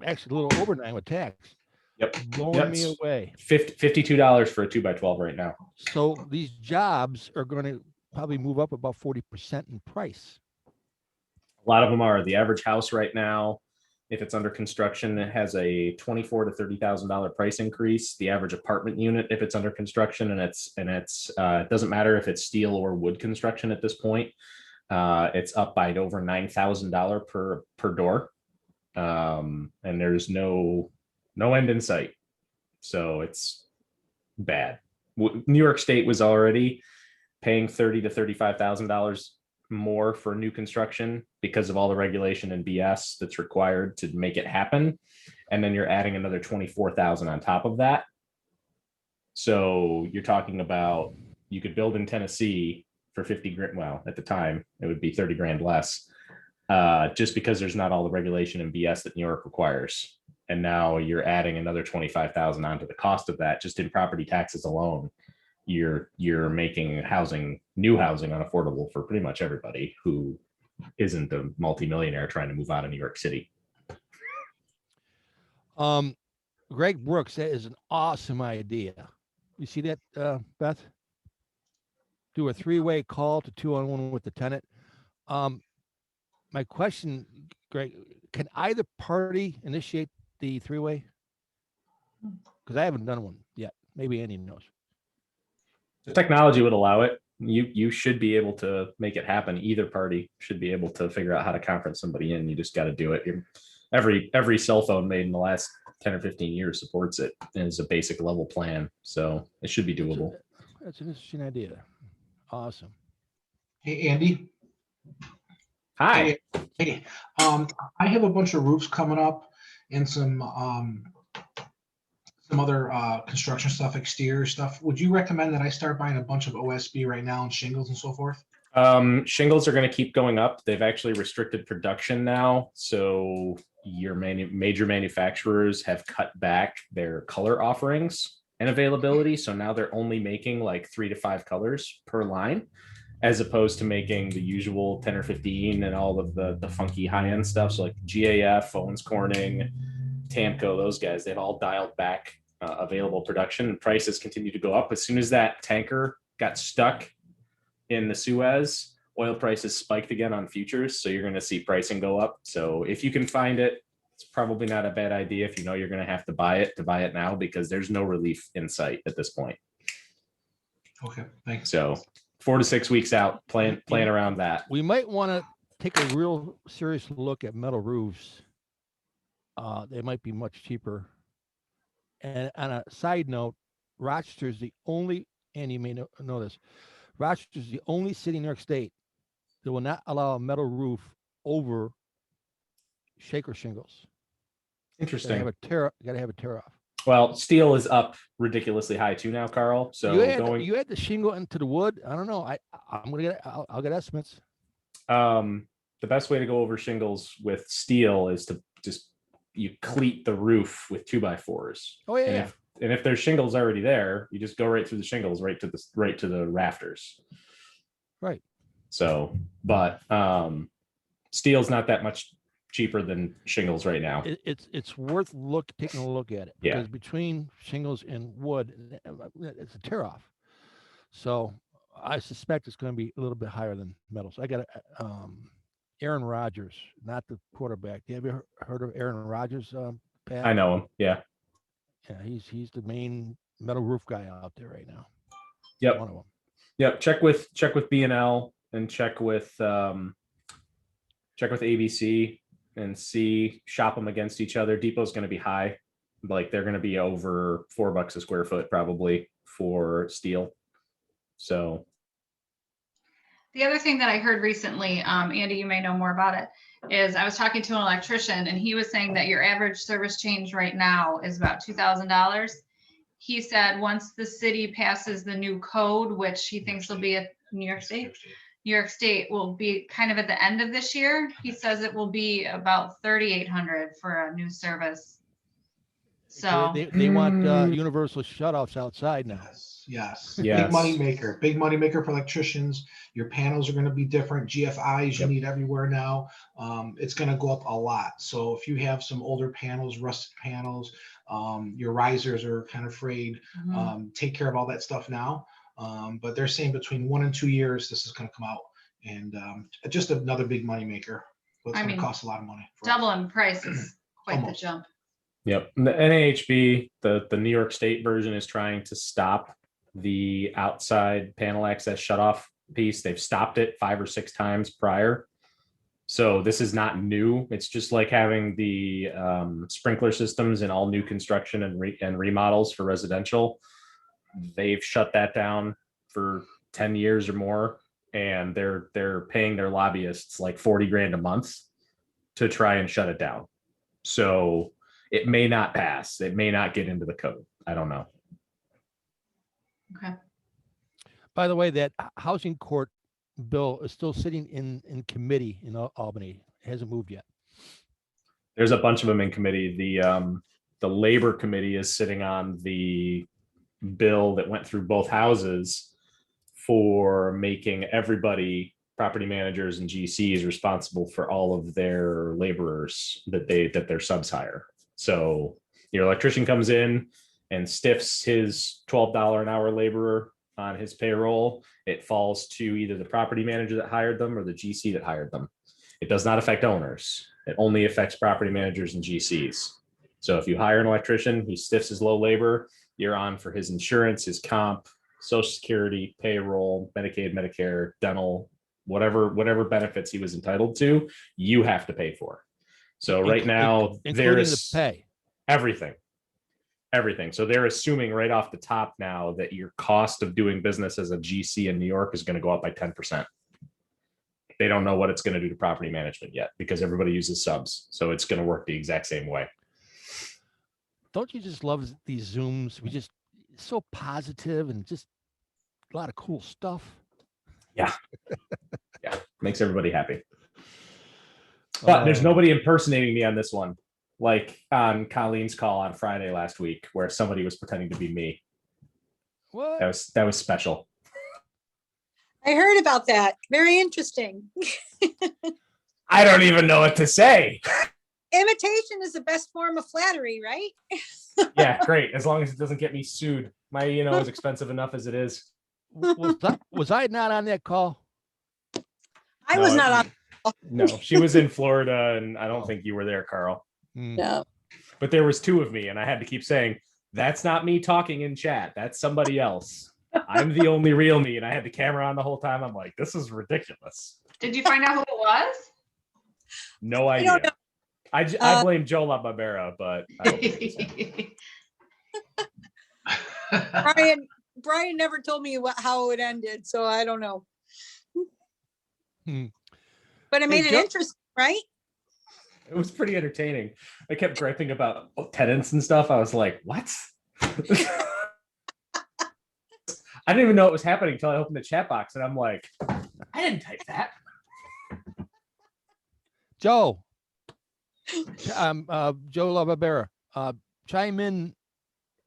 actually a little over 9 with tax.
Yep.
Blowing me away.
$52 for a 2x12 right now.
So these jobs are going to probably move up about 40% in price.
A lot of them are. The average house right now, if it's under construction, it has a $24,000 to $30,000 price increase. The average apartment unit, if it's under construction, and it doesn't matter if it's steel or wood construction at this point, it's up by over $9,000 per door, and there's no end in sight. So it's bad. New York State was already paying $30,000 to $35,000 more for new construction because of all the regulation and BS that's required to make it happen. And then you're adding another 24,000 on top of that. So you're talking about, you could build in Tennessee for 50 grand. Well, at the time it would be 30 grand less, just because there's not all the regulation and BS that New York requires. And now you're adding another 25,000 onto the cost of that just in property taxes alone. You're making new housing unaffordable for pretty much everybody who isn't a multimillionaire trying to move out of New York City.
Greg Brooks, that is an awesome idea. You see that, Beth? Do a 3-way call to 2-on-1 with the tenant. My question, Greg, can either party initiate the 3-way? Because I haven't done one yet. Maybe Andy knows.
The technology would allow it. You should be able to make it happen. Either party should be able to figure out how to conference somebody in. You just got to do it. Every cell phone made in the last 10 or 15 years supports it as a basic level plan. So it should be doable.
That's an interesting idea. Awesome.
Hey, Andy.
Hi.
Hey, I have a bunch of roofs coming up and some other construction stuff, exterior stuff. Would you recommend that I start buying a bunch of OSB right now and shingles and so forth?
Shingles are going to keep going up. They've actually restricted production now. So your major manufacturers have cut back their color offerings. and availability. So now they're only making like 3 to 5 colors per line, as opposed to making the usual 10 or 15 and all of the funky high end stuff. So like GAF, Owens Corning, Tamco, those guys, they've all dialed back available production, and prices continue to go up. As soon as that tanker got stuck in the Suez, oil prices spiked again on futures. So you're going to see pricing go up. So if you can find it, it's probably not a bad idea if you know you're going to buy it now, because there's no relief in sight at this point.
Okay, thanks.
So 4 to 6 weeks out, plan around that.
We might want to take a real serious look at metal roofs. They might be much cheaper. And on a side note, Rochester's the only, and you may know this, Rochester's the only city in New York State that will not allow a metal roof over shaker shingles.
Interesting.
Got to have a tear off.
Well, steel is up ridiculously high too now, Karl. So
you add the shingle into the wood. I don't know. I'll get estimates.
The best way to go over shingles with steel is to just you cleat the roof with 2x4s.
Oh yeah.
And if there's shingles already there, you just go right through the shingles, right to the rafters.
Right.
So, but steel's not that much cheaper than shingles right now.
It's worth taking a look at it,
Yeah.
because between shingles and wood, it's a tear off. So I suspect it's going to be a little bit higher than metals. I got Aaron Rodgers, not the quarterback. Have you heard of Aaron Rodgers, Pat?
I know him. Yeah.
Yeah, he's the main metal roof guy out there right now.
Yep.
One of them.
Yep. Check with B&L and check with ABC and shop them against each other. Depot's going to be high, like they're going to be over $4 a square foot probably for steel. So
The other thing that I heard recently, Andy, you may know more about it, is I was talking to an electrician and he was saying that your average service change right now is about $2,000. He said once the city passes the new code, which he thinks will be at New York State will be kind of at the end of this year. He says it will be about $3,800 for a new service. So
they want universal shutoffs outside now.
Yes.
Yes.
Big money maker for electricians. Your panels are going to be different. GFIs you need everywhere now. It's going to go up a lot. So if you have some older panels, rusted panels, your risers are kind of frayed, take care of all that stuff now. But they're saying between 1 and 2 years, this is going to come out, and just another big money maker. It's going to cost a lot of money.
double in price is quite
Almost.
the jump.
yep. The NAHB, the New York State version, is trying to stop the outside panel access shutoff piece. They've stopped it 5 or 6 times prior. So this is not new. It's just like having the sprinkler systems in all new construction and remodels for residential. They've shut that down for 10 years or more, and they're paying their lobbyists like 40 grand a month to try and shut it down. So it may not pass. It may not get into the code. I don't know.
Okay.
By the way, that housing court bill is still sitting in committee in Albany. It hasn't moved yet.
There's a bunch of them in committee. The labor committee is sitting on the bill that went through both houses for making everybody, property managers and GCs, responsible for all of their laborers that their subs hire. So your electrician comes in and stiffs his $12 an hour laborer on his payroll. It falls to either the property manager that hired them or the GC that hired them. It does not affect owners. It only affects property managers and GCs. So if you hire an electrician, he stiffs his low labor, you're on for his insurance, his comp, Social Security, payroll, Medicaid, Medicare, dental, whatever benefits he was entitled to, you have to pay for. So right now,
including the pay,
everything. So they're assuming right off the top now that your cost of doing business as a GC in New York is going to go up by 10%. They don't know what it's going to do to property management yet because everybody uses subs. So it's going to work the exact same way.
Don't you just love these Zooms? It's so positive and just a lot of cool stuff.
Yeah. Yeah. Makes everybody happy. But there's nobody impersonating me on this one. like on Colleen's call on Friday last week, where somebody was pretending to be me.
What?
That was special.
I heard about that. Very interesting.
I don't even know what to say.
Imitation is the best form of flattery, right?
Yeah, great. As long as it doesn't get me sued. My is expensive enough as it is.
Was I not on that call?
I was not on.
No, she was in Florida, and I don't think you were there, Carl.
Hmm.
No.
But there was two of me, and I had to keep saying, that's not me talking in chat. That's somebody else. I'm the only real me, and I had the camera on the whole time. I'm like, this is ridiculous.
Did you find out who it was?
No
I don't
idea. I blame Joe LaBarbera, but I don't think it's him.
Brian never told me how it ended, so I don't know.
Hmm.
But it made it
Joe-
interesting, right?
It was pretty entertaining. I kept griping about tenants and stuff. I was like, what? I didn't even know it was happening until I opened the chat box, and I'm like, I didn't type that.
Joe. Joe LaBarbera. Chime in.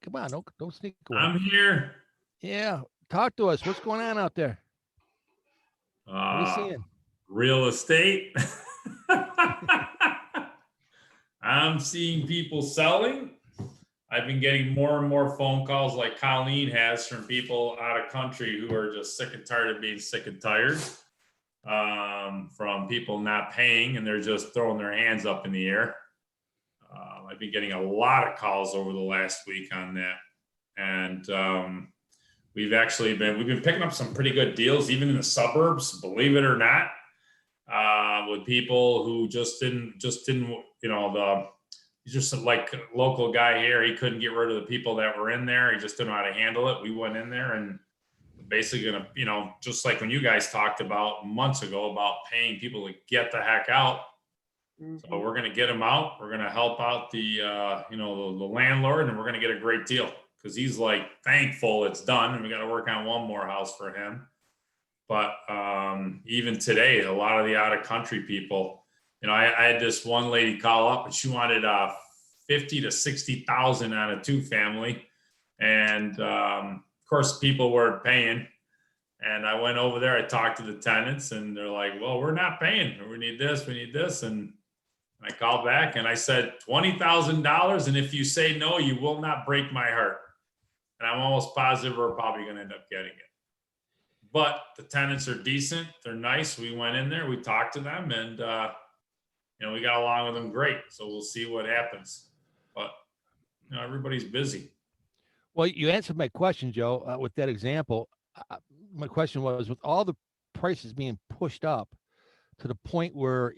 Come on, don't sneak away.
I'm here.
Yeah, talk to us. What's going on out there? What are you seeing?
Real estate. I'm seeing people selling. I've been getting more and more phone calls like Colleen has from people out of country who are just sick and tired of being sick and tired. From people not paying and they're just throwing their hands up in the air. I've been getting a lot of calls over the last week on that. And we've been picking up some pretty good deals, even in the suburbs, believe it or not, with people who just didn't, he's just like a local guy here. He couldn't get rid of the people that were in there. He just didn't know how to handle it. We went in there and basically gonna, just like when you guys talked about months ago about paying people to get the heck out. So we're gonna get them out. We're gonna help out the landlord, and we're gonna get a great deal because he's like thankful it's done, and we got to work on one more house for him. But even today, a lot of the out of country people, I had this one lady call up and she wanted 50 to 60,000 on a 2-family, and of course people weren't paying. And I went over there, I talked to the tenants, and they're like, well, we're not paying. We need this. And I called back and I said, $20,000. And if you say no, you will not break my heart. And I'm almost positive we're probably going to end up getting it. But the tenants are decent. They're nice. We went in there, we talked to them, and, we got along with them great. So we'll see what happens. But, everybody's busy.
Well, you answered my question, Joe, with that example. My question was, with all the prices being pushed up to the point where,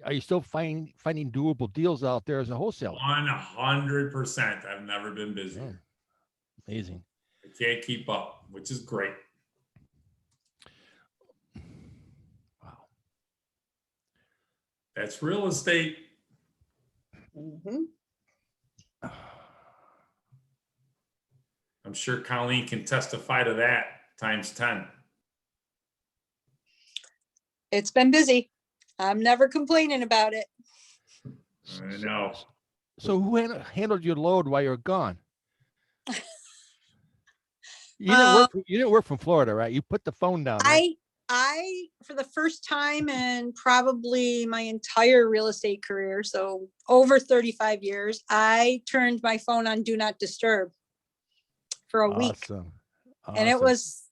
are you still finding doable deals out there as a wholesaler?
100%. I've never been busier.
Oh, amazing.
I can't keep up, which is great.
Wow.
That's real estate. I'm sure Colleen can testify to that times 10.
It's been busy. I'm never complaining about it.
I know.
So who handled your load while you were gone? You didn't work from Florida, right? You put the phone down. Right?
I, for the first time in probably my entire real estate career, so over 35 years, I turned my phone on Do Not Disturb for a week.
Awesome.
And it was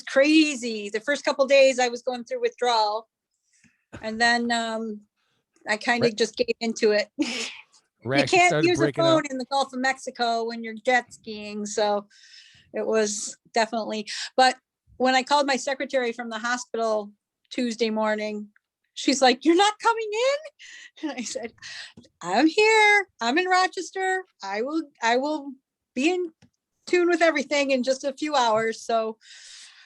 crazy. The first couple of days I was going through withdrawal, and then I kind of just gave into it. You can't use a phone in the Gulf of Mexico when you're jet skiing. So it was definitely, but when I called my secretary from the hospital Tuesday morning, she's like, "You're not coming in?" And I said, "I'm here. I'm in Rochester. I will be in tune with everything in just a few hours." So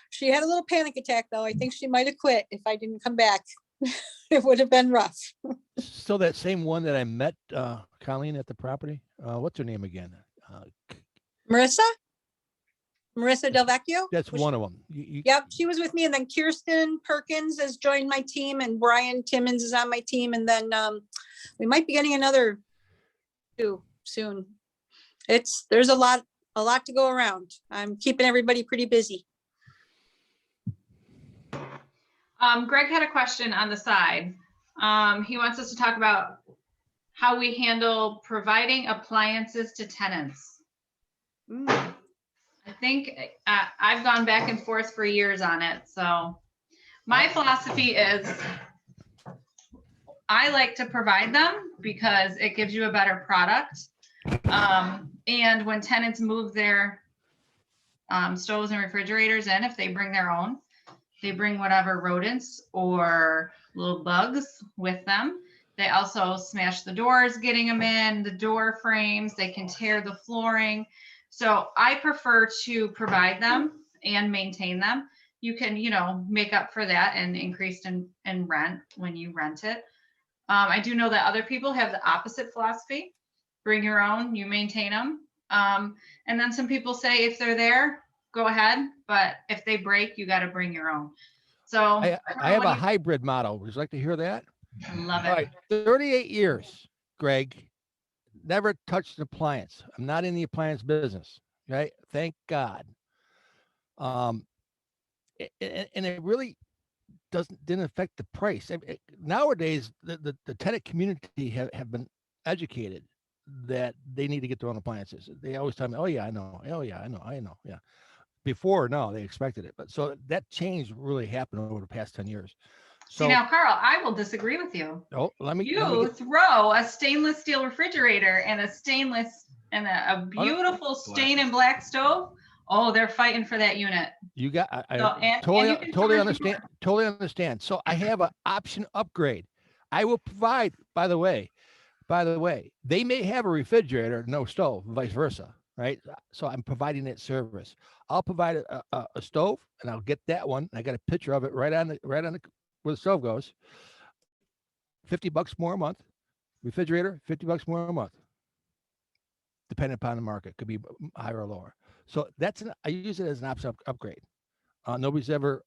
she had a little panic attack, though. I think she might have quit if I didn't come back. It would have been rough.
So that same one that I met, Colleen, at the property, what's her name again?
Marissa? Marissa Del Vecchio.
That's
Was
one of them.
Yep, she was with me, and then Kirsten Perkins has joined my team, and Brian Timmons is on my team, and then we might be getting another two soon. There's a lot to go around. I'm keeping everybody pretty busy.
Greg had a question on the side. He wants us to talk about how we handle providing appliances to tenants. I think I've gone back and forth for years on it. So my philosophy is I like to provide them because it gives you a better product. And when tenants move their stoves and refrigerators in, if they bring their own, they bring whatever rodents or little bugs with them. They also smash the doors, getting them in, the door frames, they can tear the flooring. So I prefer to provide them and maintain them. You can, make up for that and increase in rent when you rent it. I do know that other people have the opposite philosophy. Bring your own, you maintain them. And then some people say if they're there, go ahead. But if they break, you got to bring your own. So
I have a hybrid model. Would you like to hear that?
Love it.
All right, 38 years, Greg, never touched an appliance. I'm not in the appliance business, right? Thank God. And it really didn't affect the price. Nowadays, the tenant community have been educated that they need to get their own appliances. They always tell me, "Oh yeah, I know. Oh yeah, I know. Yeah." Before, no, they expected it, but so that change really happened over the past 10 years. So
see, now, Karl, I will disagree with you.
oh, let me
Throw a stainless steel refrigerator and a beautiful stain and black stove. Oh, they're fighting for that unit.
You got,
And
totally,
you can
totally
charge
understand. Totally understand. So I have an option upgrade. I will provide, by the way, they may have a refrigerator, no stove, vice versa, right? So I'm providing that service. I'll provide a stove, and I'll get that one. I got a picture of it right on the where the stove goes. $50 more a month. Refrigerator, $50 more a month, depending upon the market. Could be higher or lower. So I use it as an option upgrade. Nobody's ever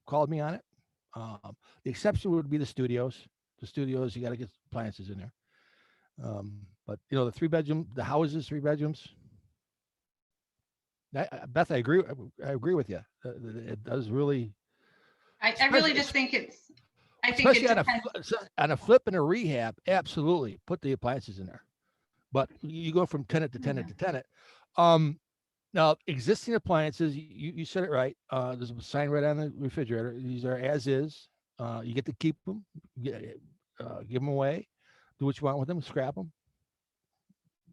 called me on it. The exception would be the studios. The studios, you got to get appliances in there. But the 3-bedroom, the houses, 3 bedrooms. Beth, I agree with you. It does really.
I really just think
Especially on a flip and a rehab, absolutely put the appliances in there. But you go from tenant to tenant to tenant. Now, existing appliances, you said it right. There's a sign right on the refrigerator. These are as is. You get to keep them, give them away, do what you want with them, scrap them.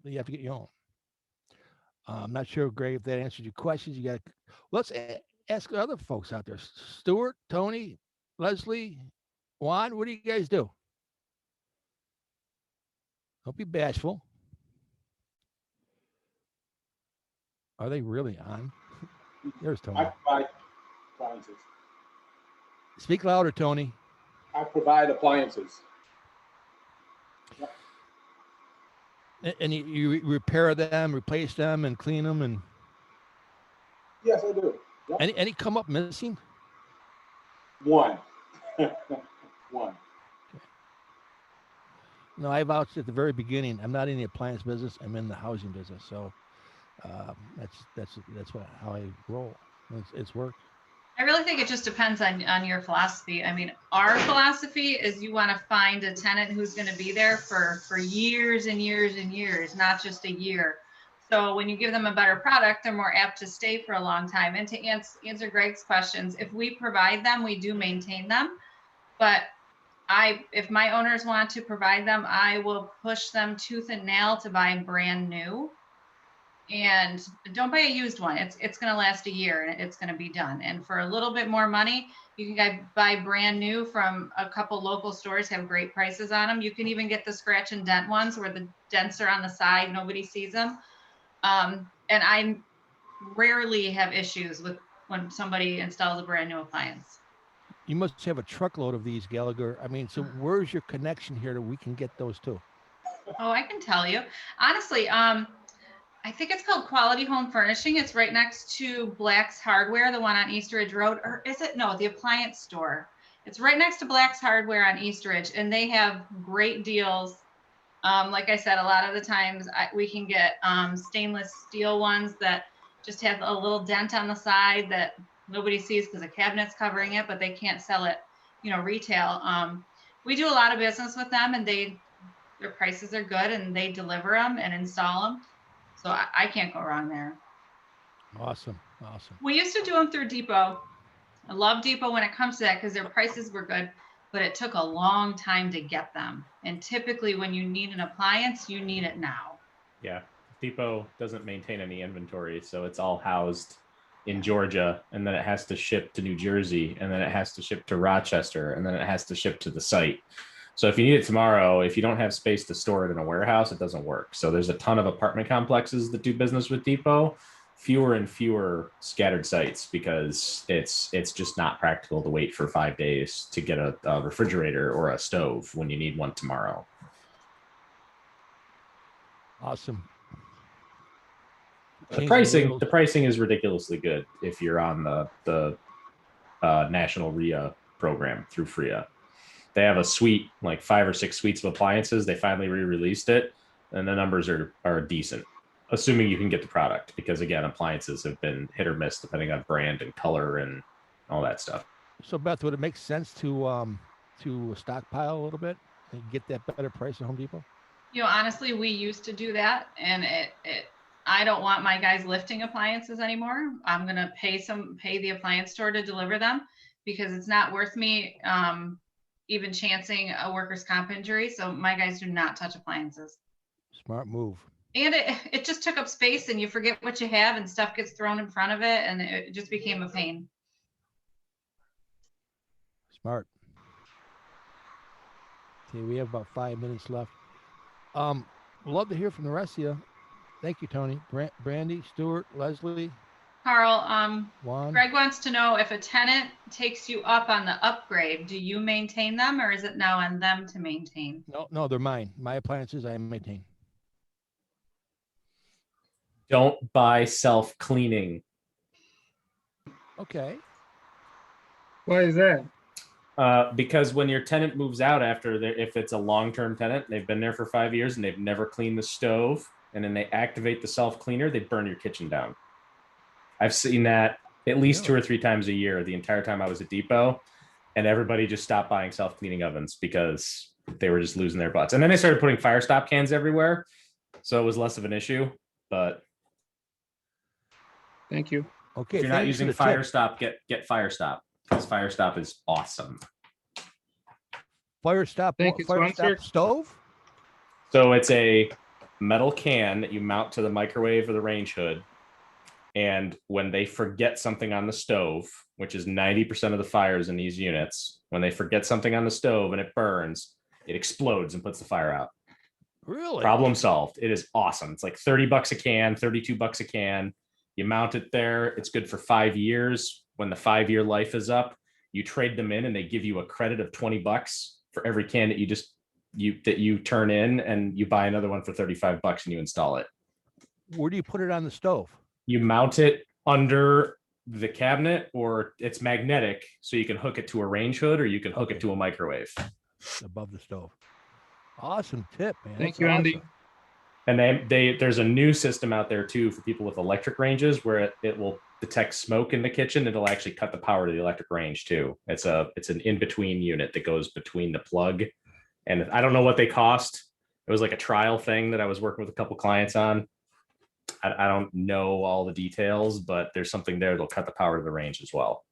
You have to get your own. I'm not sure, Greg, if that answered your questions. Let's ask other folks out there. Stuart, Tony, Leslie, Juan, what do you guys do? Don't be bashful. Are they really on? There's Tony.
I provide appliances.
Speak louder, Tony.
I provide appliances.
And you repair them, replace them, and clean them, and
Yes, I do. Yep.
any come up missing?
One. One.
No, I vouched at the very beginning. I'm not in the appliance business. I'm in the housing business. So that's how I roll. It's worked.
I really think it just depends on your philosophy. I mean, our philosophy is you want to find a tenant who's going to be there for years and years and years, not just a year. So when you give them a better product, they're more apt to stay for a long time. And to answer Greg's questions, if we provide them, we do maintain them. But if my owners want to provide them, I will push them tooth and nail to buy brand new. And don't buy a used one. It's going to last a year and it's going to be done. And for a little bit more money, you can buy brand new from a couple local stores, have great prices on them. You can even get the scratch and dent ones where the dents are on the side, nobody sees them. And I rarely have issues with when somebody installs a brand new appliance.
You must have a truckload of these, Gallagher. I mean, so where's your connection here that we can get those too?
Oh, I can tell you. Honestly, I think it's called Quality Home Furnishing. It's right next to Black's Hardware, the one on East Ridge Road, or is it? No, the appliance store. It's right next to Black's Hardware on East Ridge, and they have great deals. Like I said, a lot of the times we can get stainless steel ones that just have a little dent on the side that nobody sees because the cabinet's covering it, but they can't sell it, retail. We do a lot of business with them, and their prices are good, and they deliver them and install them. So I can't go wrong there.
Awesome. Awesome.
We used to do them through Depot. I love Depot when it comes to that because their prices were good, but it took a long time to get them. And typically when you need an appliance, you need it now.
Yeah. Depot doesn't maintain any inventory, so it's all housed in Georgia, and then it has to ship to New Jersey, and then it has to ship to Rochester, and then it has to ship to the site. So if you need it tomorrow, if you don't have space to store it in a warehouse, it doesn't work. So there's a ton of apartment complexes that do business with Depot, fewer and fewer scattered sites, because it's just not practical to wait for 5 days to get a refrigerator or a stove when you need one tomorrow.
Awesome.
The pricing is ridiculously good if you're on the national REIA program through FFREIA. They have a suite, like 5 or 6 suites of appliances. They finally re-released it, and the numbers are decent, assuming you can get the product, because again, appliances have been hit or miss depending on brand and color and all that stuff.
So Beth, would it make sense to stockpile a little bit and get that better price at Home Depot?
Honestly, we used to do that, and I don't want my guys lifting appliances anymore. I'm gonna pay the appliance store to deliver them, because it's not worth me even chancing a workers' comp injury. So my guys do not touch appliances.
Smart move.
And it just took up space, and you forget what you have, and stuff gets thrown in front of it, and it just became a pain.
Smart. Okay, we have about 5 minutes left. Love to hear from the rest of you. Thank you, Tony. Brandy, Stuart, Leslie.
Carl,
Juan.
Greg wants to know, if a tenant takes you up on the upgrade, do you maintain them, or is it now on them to maintain?
No, they're mine. My appliances I maintain.
Don't buy self-cleaning.
Okay.
Why is that?
Because when your tenant moves out if it's a long-term tenant, they've been there for 5 years and they've never cleaned the stove, and then they activate the self-cleaner, they burn your kitchen down. I've seen that at least 2 or 3 times a year the entire time I was at Depot, and everybody just stopped buying self-cleaning ovens because they were just losing their butts. And then they started putting fire stop cans everywhere, so it was less of an issue. But
Thank you.
Okay.
if you're not using fire stop, get fire stop, because fire stop is awesome.
Fire stop.
Thank you,
Fire
sponsor.
stop stove.
So it's a metal can that you mount to the microwave or the range hood. And when they forget something on the stove, which is 90% of the fires in these units, when they forget something on the stove and it burns, it explodes and puts the fire out.
Really?
Problem solved. It is awesome. It's like $30 a can, $32 a can. You mount it there. It's good for 5 years. When the 5-year life is up, you trade them in and they give you a credit of $20 for every can that you turn in, and you buy another one for $35 and you install it.
Where do you put it on the stove?
You mount it under the cabinet, or it's magnetic, so you can hook it to a range hood, or you can hook it to a microwave.
Above the stove. Awesome tip, man.
Thank
That's
you, Andy.
awesome.
And there's a new system out there too for people with electric ranges, where it will detect smoke in the kitchen. It'll actually cut the power to the electric range too. It's an in-between unit that goes between the plug. And I don't know what they cost. It was like a trial thing that I was working with a couple clients on. I don't know all the details, but there's something there that'll cut the power to the range as well.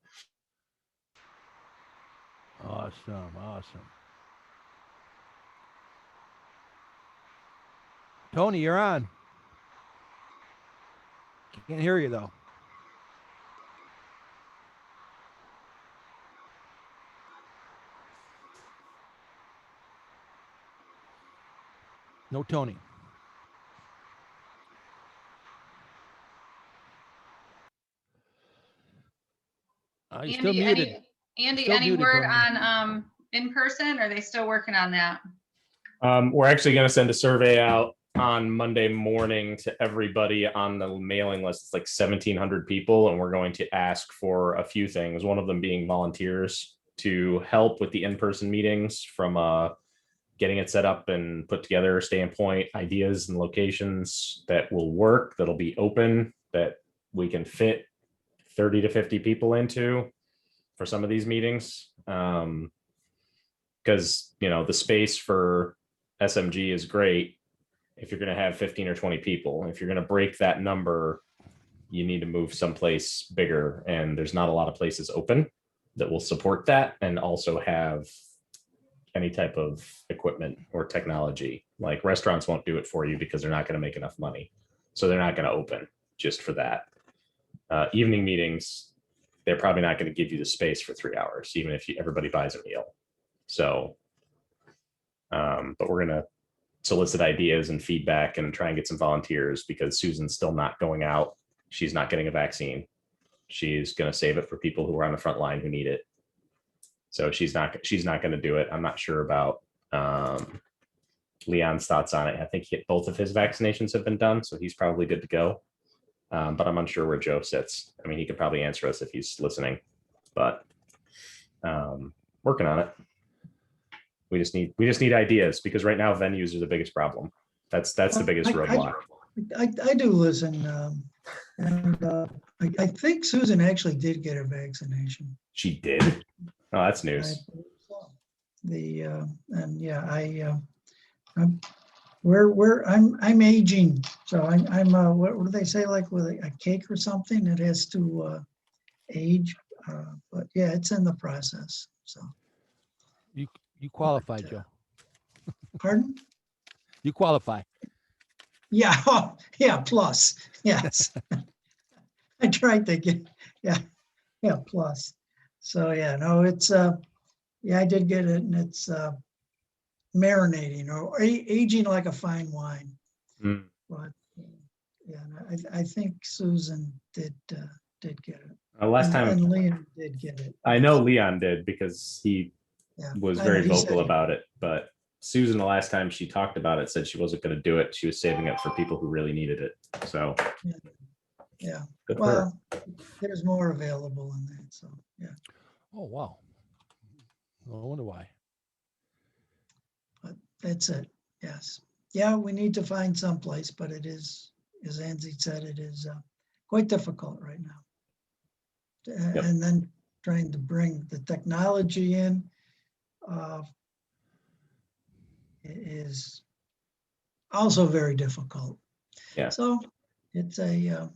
Awesome. Tony, you're on. Can't hear you though. No Tony. You're still muted.
Andy,
Still
any
muted,
word
Tony.
on in person? Or are they still working on that?
We're actually going to send a survey out on Monday morning to everybody on the mailing list. It's like 1,700 people, and we're going to ask for a few things. One of them being volunteers to help with the in-person meetings, from getting it set up and put together, stay in point, ideas and locations that will work, that'll be open, that we can fit 30 to 50 people into for some of these meetings. Because, the space for SMG is great if you're going to have 15 or 20 people. If you're going to break that number, you need to move someplace bigger, and there's not a lot of places open that will support that and also have any type of equipment or technology. Like restaurants won't do it for you because they're not going to make enough money, so they're not going to open just for that. Evening meetings, they're probably not going to give you the space for 3 hours, even if everybody buys a meal. So but we're going to solicit ideas and feedback and try and get some volunteers, because Susan's still not going out. She's not getting a vaccine. She's going to save it for people who are on the front line who need it. So she's not going to do it. I'm not sure about Leon's thoughts on it. I think both of his vaccinations have been done, so he's probably good to go. But I'm unsure where Joe sits. I mean, he could probably answer us if he's listening, but working on it. We just need ideas, because right now venues are the biggest problem. That's the biggest roadblock.
I do listen, and I think Susan actually did get her vaccination.
She did. Oh, that's news.
I'm aging, so I'm what do they say, like with a cake or something, it has to age, but yeah, it's in the process. So
you qualify, Joe.
Pardon?
You qualify.
Yeah, yeah, plus, yes. I tried to get, yeah, plus. So yeah, no, it's yeah, I did get it, and it's marinating or aging like a fine wine.
Mm.
But yeah, I think Susan did get it.
Last time,
and Leon did get it.
I know Leon did, because he
Yeah,
was
I know,
very
he said
vocal
he-
about it. But Susan, the last time she talked about it, said she wasn't going to do it. She was saving it for people who really needed it. So
Yeah,
good for her.
well, there's more available in that, so yeah.
Oh, wow. I wonder why.
But that's it, yes. Yeah, we need to find someplace, but it is, as Angie said, it is quite difficult right now.
Yep.
And then trying to bring the technology in is also very difficult.
Yeah.
So it's a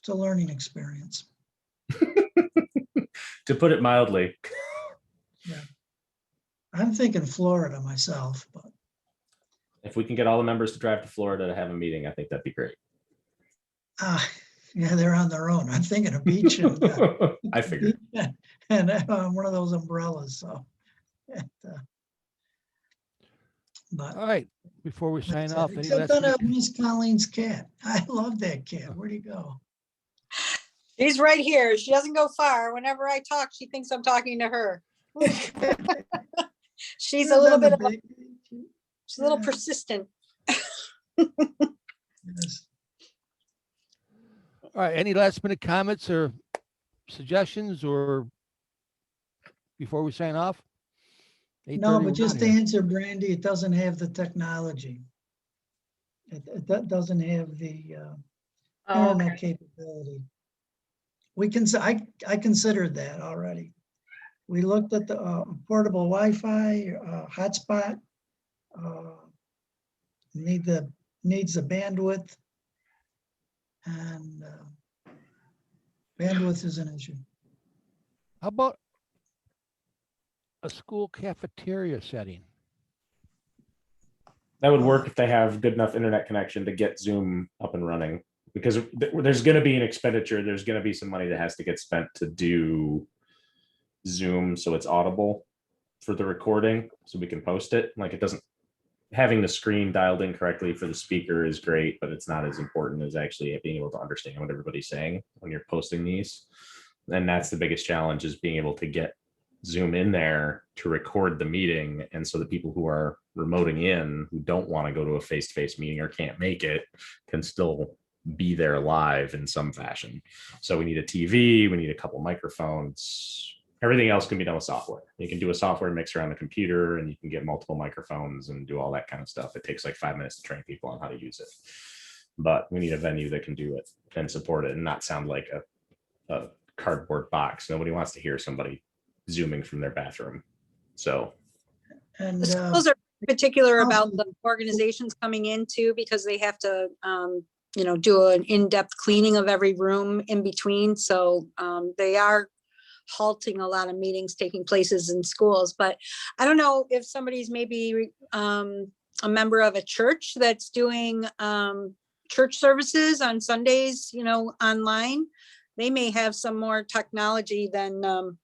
learning experience.
To put it mildly.
Yeah. I'm thinking Florida myself, but
If we can get all the members to drive to Florida to have a meeting, I think that'd be great.
yeah, they're on their own. I'm thinking of beach and,
I figured.
and one of those umbrellas. So, but
All right. Before we sign off, any
except
last
on Miss Colleen's cat. I love that cat. Where'd he go?
She's right here. She doesn't go far. Whenever I talk, she thinks I'm talking to her. She's a little bit of she's a little persistent.
Yes.
All right. Any last minute comments or suggestions, or before we sign off?
No,
8:30, we're
but just
out
to
here.
answer Brandy, it doesn't have the technology. It doesn't have the
Oh,
internet
okay.
capability. We can, I considered that already. We looked at the portable Wi-Fi hotspot. Needs the bandwidth, and bandwidth is an issue.
How about a school cafeteria setting?
That would work if they have good enough internet connection to get Zoom up and running, because there's going to be an expenditure. There's going to be some money that has to get spent to do Zoom so it's audible for the recording, so we can post it. Like, it doesn't, having the screen dialed in correctly for the speaker is great, but it's not as important as actually being able to understand what everybody's saying when you're posting these. And that's the biggest challenge, is being able to get Zoom in there to record the meeting. And so the people who are remoting in, who don't want to go to a face-to-face meeting or can't make it, can still be there live in some fashion. So we need a TV, we need a couple microphones. Everything else can be done with software. You can do a software mixer on the computer, and you can get multiple microphones and do all that kind of stuff. It takes like 5 minutes to train people on how to use it. But we need a venue that can do it and support it and not sound like a cardboard box. Nobody wants to hear somebody Zooming from their bathroom. So,
And
The schools are particular about the organizations coming in too, because they have to, do an in-depth cleaning of every room in between. So they are halting a lot of meetings taking places in schools. But I don't know if somebody's maybe a member of a church that's doing church services on Sundays, online. They may have some more technology than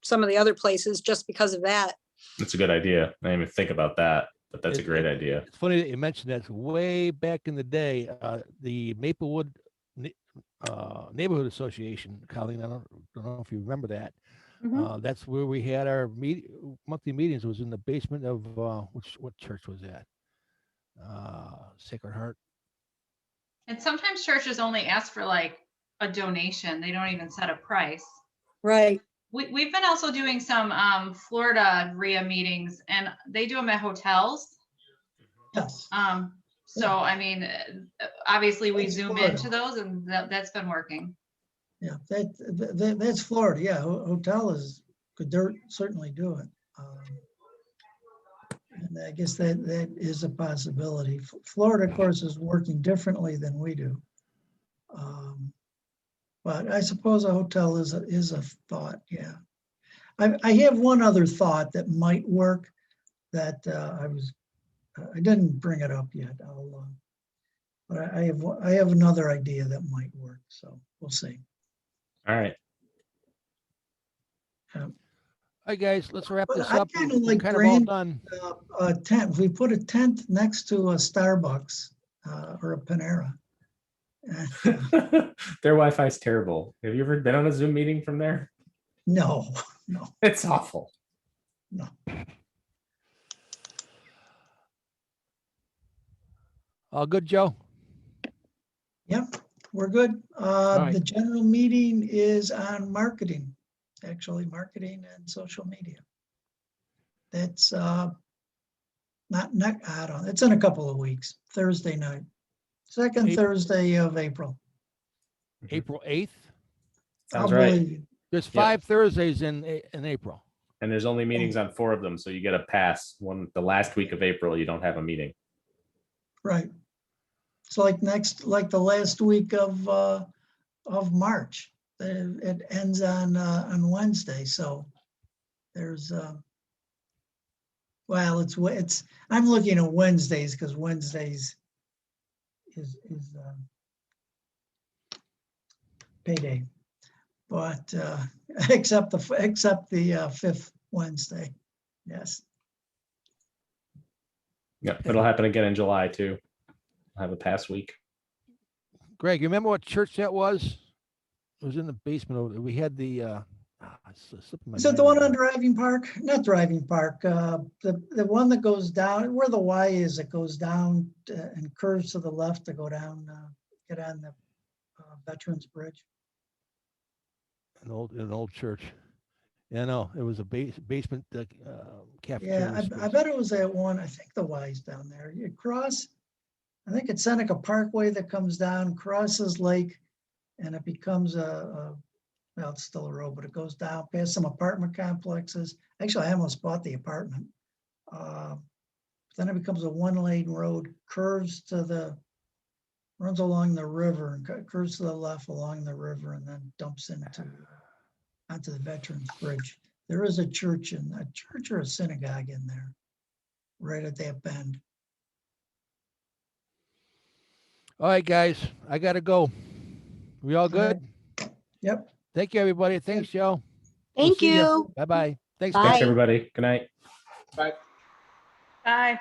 some of the other places just because of that.
that's a good idea. I didn't even think about that, but that's a great idea.
It's funny that you mentioned that. Way back in the day, the Maplewood Neighborhood Association, Colleen, I don't know if you remember that. That's where we had our monthly meetings. It was in the basement of what church was that? Sacred Heart.
And sometimes churches only ask for like a donation. They don't even set a price.
Right.
We've been also doing some Florida REIA meetings, and they do them at hotels.
Yes.
So, I mean, obviously we
That's
Zoom
Florida.
into those, and that's been working.
Yeah, that's Florida. Yeah, hotel could certainly do it. And I guess that is a possibility. Florida, of course, is working differently than we do. But I suppose a hotel is a thought. Yeah, I have one other thought that might work. That I didn't bring it up yet. But I have another idea that might work. So we'll see.
All right.
All right, guys, let's wrap
But
this
I
up.
kinda
We're
like
kind of all
Brand-
done.
A tent. If we put a tent next to a Starbucks or a Panera.
Their Wi-Fi is terrible. Have you ever been on a Zoom meeting from there?
No.
It's awful.
No.
All good, Joe?
Yep, we're good.
right.
The general meeting is on marketing, actually marketing and social media. That's not, I don't, it's in a couple of weeks, Thursday night, second
April.
Thursday of April.
April 8th?
I'll
Sounds right.
believe you.
There's 5 Thursdays in April.
And there's only meetings on 4 of them, so you get a pass. The last week of April, you don't have a meeting.
Right. It's like the last week of March. It ends on Wednesday, so there's well, it's I'm looking at Wednesdays because Wednesdays is payday, but except the fifth Wednesday. Yes.
Yeah, it'll happen again in July too. I'll have a pass week.
Greg, you remember what church that was? It was in the basement over there. We had the
Is it the one on Driving Park? Not Driving Park. The one that goes down where the Y is. It goes down and curves to the left to go down, get on the Veterans Bridge.
An old church. Yeah, no, it was a basement cafeteria.
Yeah, I bet it was that one. I think the Y's down there. You cross. I think it's Seneca Parkway that comes down, crosses Lake, and it becomes well, it's still a road, but it goes down past some apartment complexes. Actually, I almost bought the apartment. Then it becomes a 1-lane road, runs along the river and curves to the left along the river and then dumps onto the Veterans Bridge. There is a church or a synagogue in there, right at that bend.
All right, guys, I gotta go. We all good?
Yep.
Thank you, everybody. Thanks, Joe.
Thank you.
Bye-bye. Thanks,
Bye.
Thanks, everybody. Good night.
Bye.
Bye.